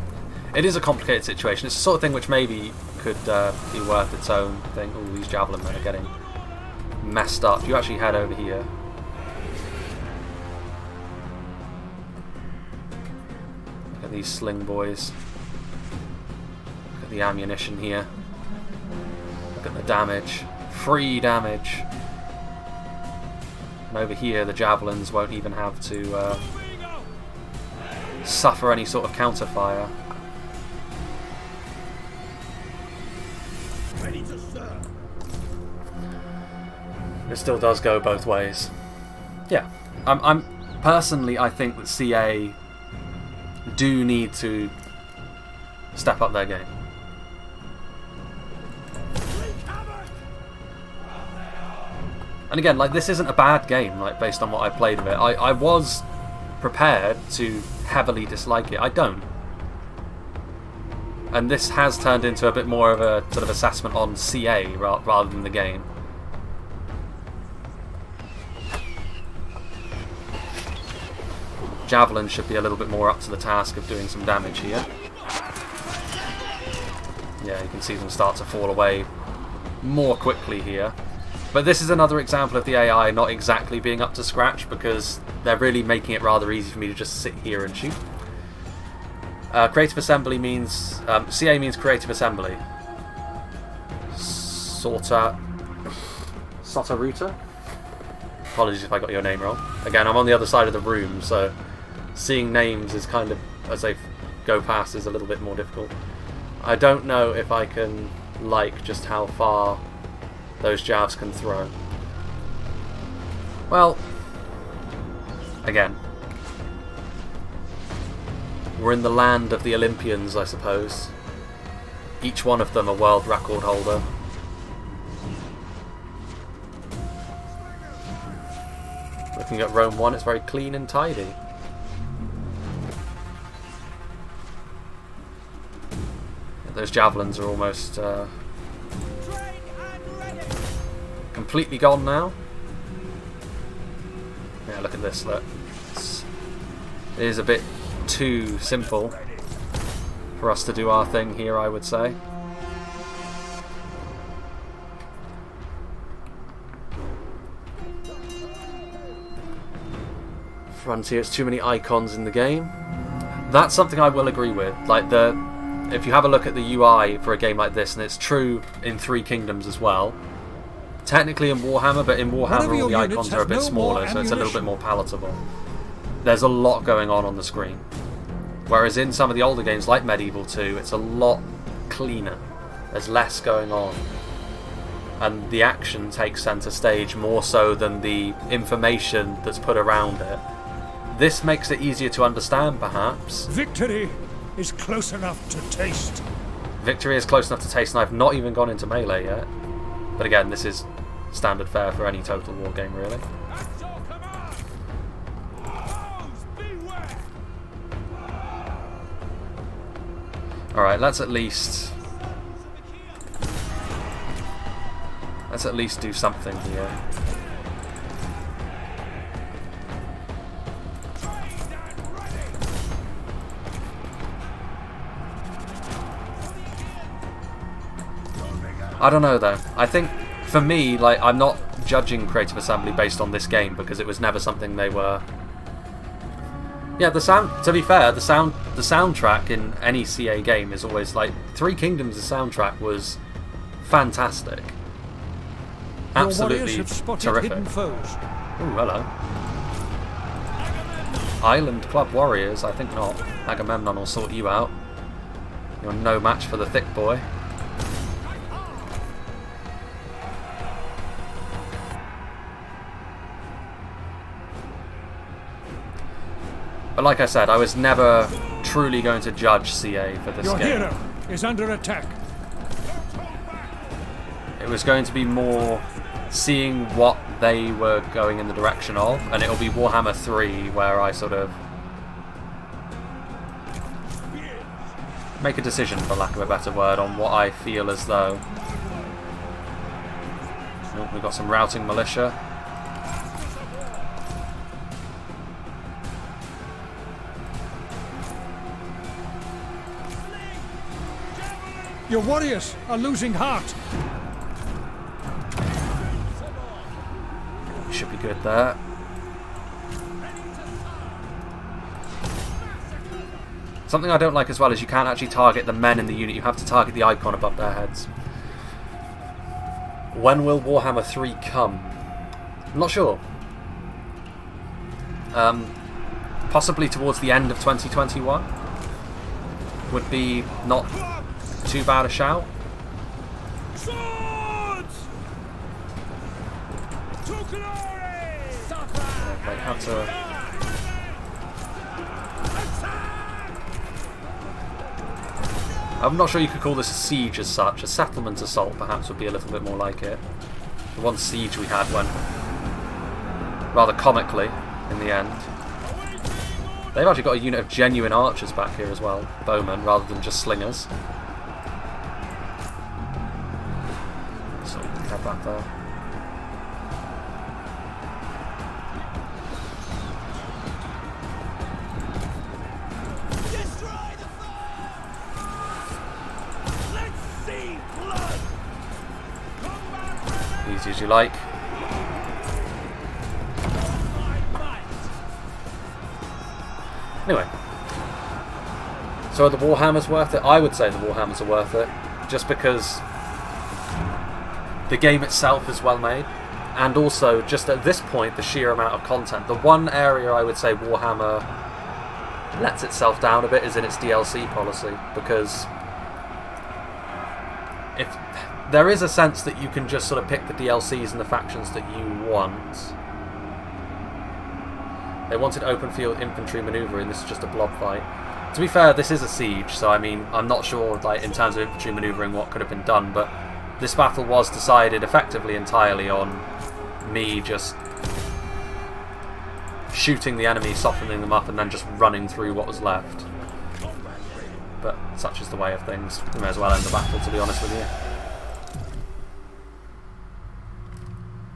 it is a complicated situation. It's the sort of thing which maybe could be worth its own thing. Ooh, these javelin men are getting messed up. You actually head over here. Look at these sling boys. Look at the ammunition here. Look at the damage. Free damage. And over here the javelins won't even have to suffer any sort of counterfire. It still does go both ways. Yeah, I'm personally, I think that CA do need to step up their game. And again, like, this isn't a bad game, like, based on what I played of it. I was prepared to heavily dislike it. I don't. And this has turned into a bit more of a sort of assessment on CA rather than the game. Javelin should be a little bit more up to the task of doing some damage here. Yeah, you can see them start to fall away more quickly here. But this is another example of the AI not exactly being up to scratch, because they're really making it rather easy for me to just sit here and shoot. Creative assembly means... CA means creative assembly. Sotaruta? Apologies if I got your name wrong. Again, I'm on the other side of the room, so seeing names is kind of, as they go past, is a little bit more difficult. I don't know if I can like just how far those jabs can throw. Well, again, we're in the land of the Olympians, I suppose. Each one of them a world record holder. Looking at Rome 1, it's very clean and tidy. Those javelins are almost completely gone now. Yeah, look at this, look. It is a bit too simple for us to do our thing here, I would say. Frontier, it's too many icons in the game. That's something I will agree with. Like, if you have a look at the UI for a game like this, and it's true in Three Kingdoms as well, technically in Warhammer, but in Warhammer all the icons are a bit smaller, so it's a little bit more palatable. There's a lot going on the screen. Whereas in some of the older games, like Medieval 2, it's a lot cleaner. There's less going on. And the action takes centre stage more so than the information that's put around it. This makes it easier to understand, perhaps. Victory is close enough to taste. Victory is close enough to taste, and I've not even gone into melee yet. But again, this is standard fare for any Total War game, really. Alright, let's at least do something here. I don't know though. I think for me, like, I'm not judging Creative Assembly based on this game because it was never something they were. Yeah, the sound. To be fair, the soundtrack in any CA game is always like Three Kingdoms. The soundtrack was fantastic, absolutely terrific. Ooh, hello. Island Club Warriors? I think not. Agamemnon will sort you out. You're no match for the thick boy. But like I said, I was never truly going to judge CA for this game. Your hero is under attack. It was going to be more seeing what they were going in the direction of, and it'll be Warhammer 3 where I sort of make a decision, for lack of a better word, on what I feel as though. Oh, we've got some routing militia. Your warriors are losing heart. Should be good there. Something I don't like as well is you can't actually target the men in the unit. You have to target the icon above their heads. When will Warhammer 3 come? I'm not sure. Possibly towards the end of 2021 would be not too bad a shout. Swords! To glory! Wait, how to... I'm not sure you could call this a siege as such. A settlement assault perhaps would be a little bit more like it. The one siege we had went rather comically in the end. They've actually got a unit of genuine archers back here as well, bowmen, rather than just slingers. So we can head back there. Easy as you like. Anyway, so are the Warhammers worth it? I would say the Warhammers are worth it, just because the game itself is well made, and also just at this point the sheer amount of content. The one area I would say Warhammer lets itself down a bit is in its DLC policy, because if there is a sense that you can just sort of pick the DLCs and the factions that you want. They wanted open field infantry manoeuvring, this is just a blob fight. To be fair, this is a siege, so I mean, I'm not sure like in terms of infantry manoeuvring what could have been done, but this battle was decided effectively entirely on me just shooting the enemy, softening them up, and then just running through what was left. But such is the way of things. We may as well end the battle, to be honest with you.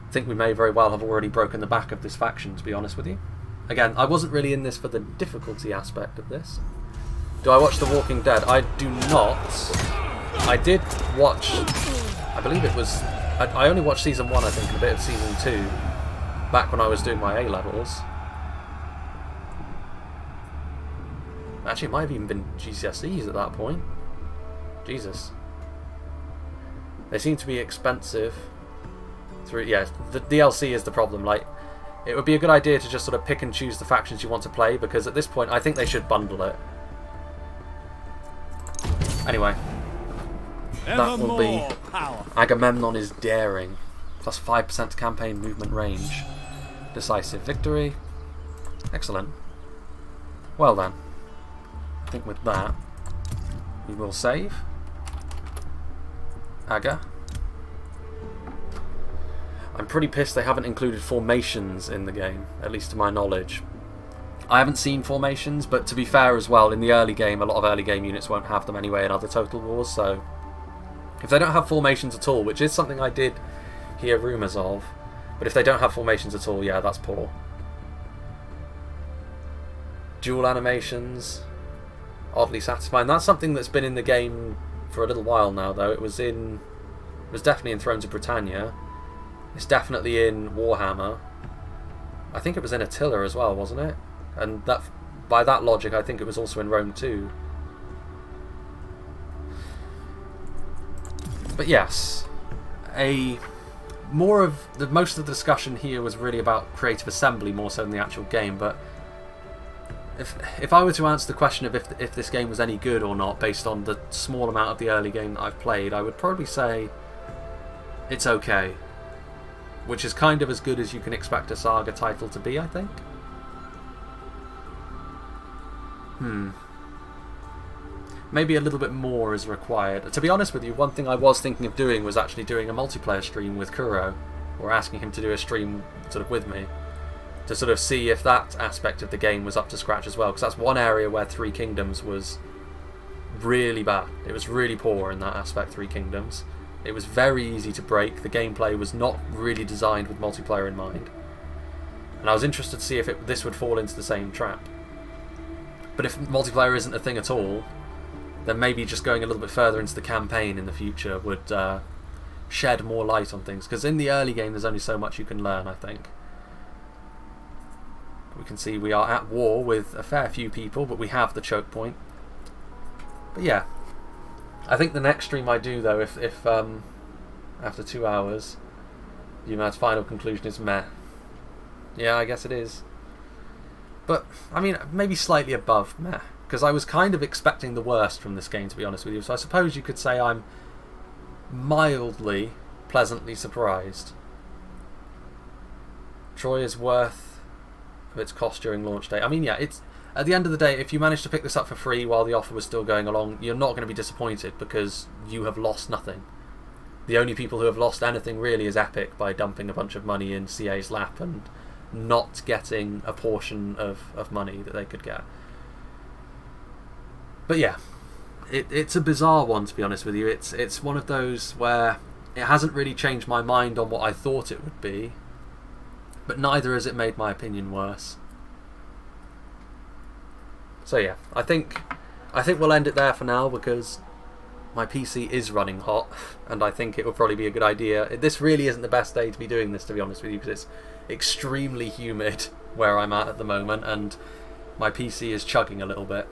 I think we may very well have already broken the back of this faction, to be honest with you. Again, I wasn't really in this for the difficulty aspect of this. Do I watch The Walking Dead? I do not. I did watch, I believe it was, I only watched season 1 I think and a bit of season 2 back when I was doing my A-levels. Actually it might have even been GCSEs at that point. Jesus. They seem to be expensive. Yeah, the DLC is the problem. Like, it would be a good idea to just sort of pick and choose the factions you want to play, because at this point I think they should bundle it. Anyway, that will be Agamemnon is daring, plus 5% campaign movement range, decisive victory. Excellent. Well then, I think with that we will save. Aga. I'm pretty pissed they haven't included formations in the game, at least to my knowledge. I haven't seen formations, but to be fair as well, in the early game, a lot of early game units won't have them anyway in other Total Wars, so if they don't have formations at all, which is something I did hear rumours of, but if they don't have formations at all, yeah, that's poor. Dual animations, oddly satisfying. That's something that's been in the game for a little while now, though. It was definitely in Thrones of Britannia. It's definitely in Warhammer. I think it was in Attila as well, wasn't it? And that, by that logic, I think it was also in Rome too. But yes, most of the discussion here was really about creative assembly more so than the actual game. But if I were to answer the question of if this game was any good or not based on the small amount of the early game that I've played, I would probably say it's okay. Which is kind of as good as you can expect a Saga title to be, I think. Maybe a little bit more is required. To be honest with you, one thing I was thinking of doing was actually doing a multiplayer stream with Kuro, or asking him to do a stream sort of with me, to sort of see if that aspect of the game was up to scratch as well, because that's one area where Three Kingdoms was really bad. It was really poor in that aspect, Three Kingdoms. It was very easy to break. The gameplay was not really designed with multiplayer in mind. And I was interested to see if this would fall into the same trap. But if multiplayer isn't a thing at all, then maybe just going a little bit further into the campaign in the future would shed more light on things. Because in the early game there's only so much you can learn, I think. We can see we are at war with a fair few people, but we have the choke point. But yeah. I think the next stream I do, though, if after 2 hours, UMAD's final conclusion is meh. Yeah, I guess it is. But, I mean, maybe slightly above meh. Because I was kind of expecting the worst from this game, to be honest with you. So I suppose you could say I'm mildly, pleasantly surprised. Troy is worth its cost during launch day. I mean, yeah, at the end of the day, if you manage to pick this up for free while the offer was still going along, you're not going to be disappointed because you have lost nothing. The only people who have lost anything really is Epic by dumping a bunch of money in CA's lap and not getting a portion of money that they could get. But yeah, it's a bizarre one, to be honest with you. It's one of those where it hasn't really changed my mind on what I thought it would be, but neither has it made my opinion worse. So yeah, I think we'll end it there for now because my PC is running hot, and I think it would probably be a good idea. This really isn't the best day to be doing this, to be honest with you, because it's extremely humid where I'm at the moment, and my PC is chugging a little bit.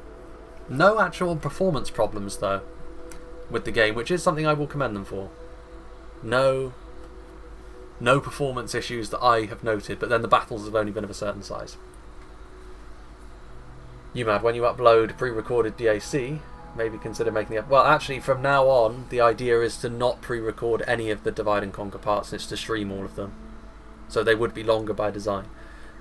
No actual performance problems, though, with the game, which is something I will commend them for. No performance issues that I have noted, but then the battles have only been of a certain size. You mad, when you upload pre-recorded DAC, maybe consider making the... Well, actually, from now on, the idea is to not pre-record any of the Divide and Conquer parts, and it's to stream all of them. So they would be longer by design.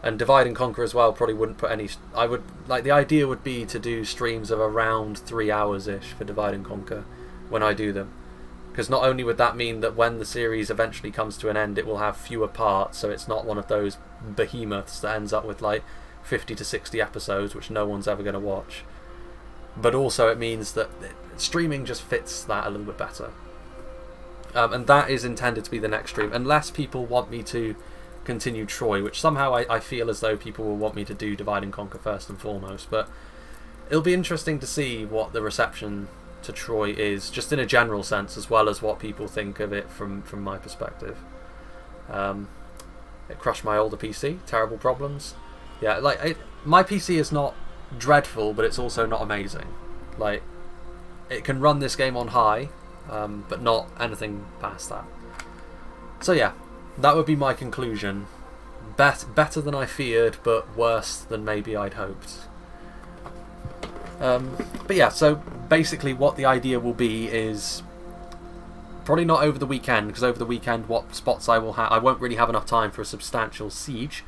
And Divide and Conquer as well probably wouldn't put any... the idea would be to do streams of around 3 hours-ish for Divide and Conquer when I do them. Because not only would that mean that when the series eventually comes to an end, it will have fewer parts, so it's not one of those behemoths that ends up with, 50 to 60 episodes, which no one's ever going to watch. But also it means that streaming just fits that a little bit better. And that is intended to be the next stream, unless people want me to continue Troy, which somehow I feel as though people will want me to do Divide and Conquer first and foremost. But it'll be interesting to see what the reception to Troy is, just in a general sense, as well as what people think of it from my perspective. It crushed my older PC, terrible problems. Yeah, my PC is not dreadful, but it's also not amazing. It can run this game on high, but not anything past that. So yeah, that would be my conclusion. Better than I feared, but worse than maybe I'd hoped. But yeah, so basically what the idea will be is probably not over the weekend, because over the weekend what spots I will have, I won't really have enough time for a substantial siege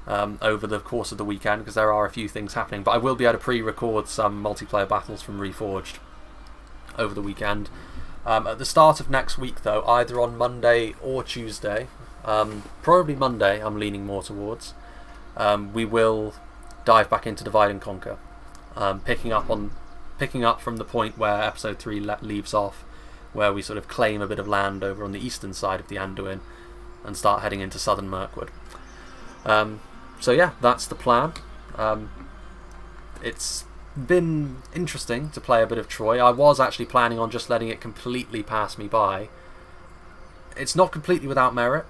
over the course of the weekend, because there are a few things happening, but I will be able to pre-record some multiplayer battles from Reforged over the weekend. At the start of next week though, either on Monday or Tuesday, probably Monday I'm leaning more towards, we will dive back into Divide and Conquer, picking up from the point where episode 3 leaves off, where we sort of claim a bit of land over on the eastern side of the Anduin and start heading into southern Mirkwood. So yeah, that's the plan. It's been interesting to play a bit of Troy. I was actually planning on just letting it completely pass me by. It's not completely without merit,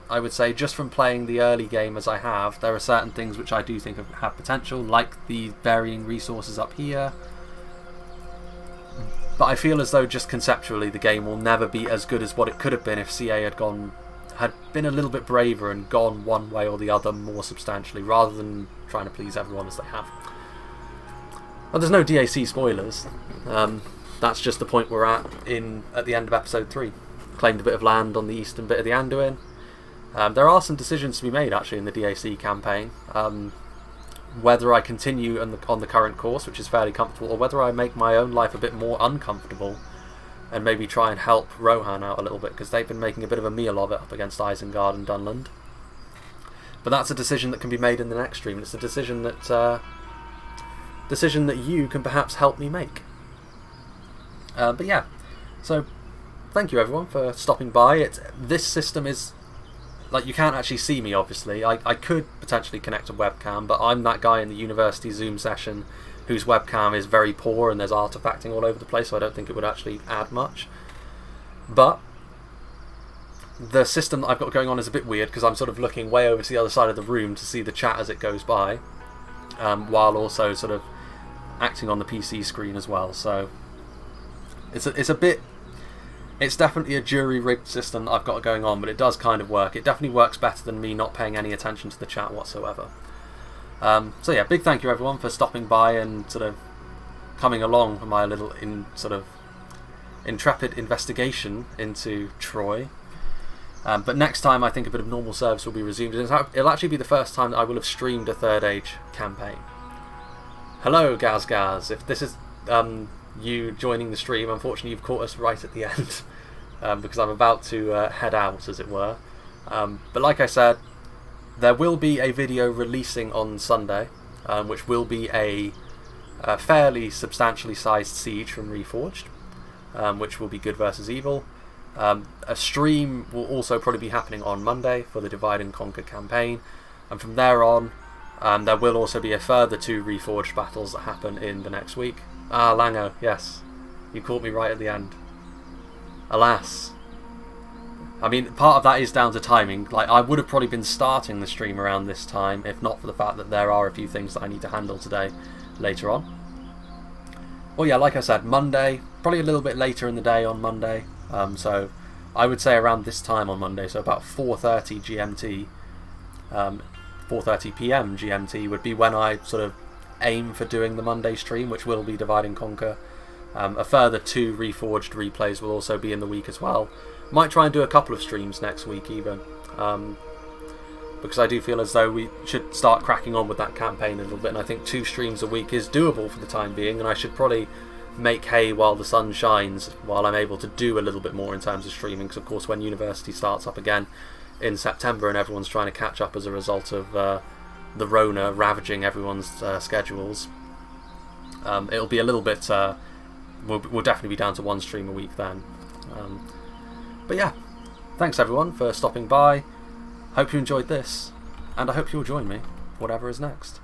I would say. Just from playing the early game as I have, there are certain things which I do think have potential, like the varying resources up here. But I feel as though just conceptually the game will never be as good as what it could have been if CA had been a little bit braver and gone one way or the other more substantially, rather than trying to please everyone as they have. Well, there's no DAC spoilers. That's just the point we're at the end of episode 3. Claimed a bit of land on the eastern bit of the Anduin. There are some decisions to be made actually in the DAC campaign. Whether I continue on the current course, which is fairly comfortable, or whether I make my own life a bit more uncomfortable and maybe try and help Rohan out a little bit, because they've been making a bit of a meal of it up against Isengard and Dunland. But that's a decision that can be made in the next stream. It's a decision that you can perhaps help me make. But yeah, so thank you everyone for stopping by. This system is, you can't actually see me obviously. I could potentially connect a webcam, but I'm that guy in the university Zoom session whose webcam is very poor and there's artifacting all over the place, so I don't think it would actually add much. But the system that I've got going on is a bit weird, because I'm sort of looking way over to the other side of the room to see the chat as it goes by, while also sort of acting on the PC screen as well. So it's definitely a jury-rigged system that I've got going on, but it does kind of work. It definitely works better than me not paying any attention to the chat whatsoever. So yeah, big thank you everyone for stopping by and sort of coming along for my little intrepid investigation into Troy. But next time I think a bit of normal service will be resumed. It'll actually be the first time that I will have streamed a Third Age campaign. Hello, Gaz. If this is you joining the stream, unfortunately you've caught us right at the end because I'm about to head out, as it were. But like I said, there will be a video releasing on Sunday, which will be a fairly substantially sized siege from Reforged, which will be good versus evil. A stream will also probably be happening on Monday for the Divide and Conquer campaign, and from there on there will also be a further 2 Reforged battles that happen in the next week. Ah, Lango, yes, you caught me right at the end. Alas. I mean, part of that is down to timing. Like, I would have probably been starting the stream around this time if not for the fact that there are a few things that I need to handle today later on. Well, yeah, like I said, Monday, probably a little bit later in the day on Monday. So I would say around this time on Monday, so about 4:30 GMT, 4:30 PM GMT would be when I sort of aim for doing the Monday stream, which will be Divide and Conquer. A further 2 Reforged replays will also be in the week as well. Might try and do a couple of streams next week even, because I do feel as though we should start cracking on with that campaign a little bit, and I think 2 streams a week is doable for the time being, and I should probably make hay while the sun shines, while I'm able to do a little bit more in terms of streaming, because of course when university starts up again in September and everyone's trying to catch up as a result of the Rona ravaging everyone's schedules, it'll be a little bit, we'll definitely be down to 1 stream a week then. But yeah, thanks everyone for stopping by. Hope you enjoyed this, and I hope you'll join me, whatever is next.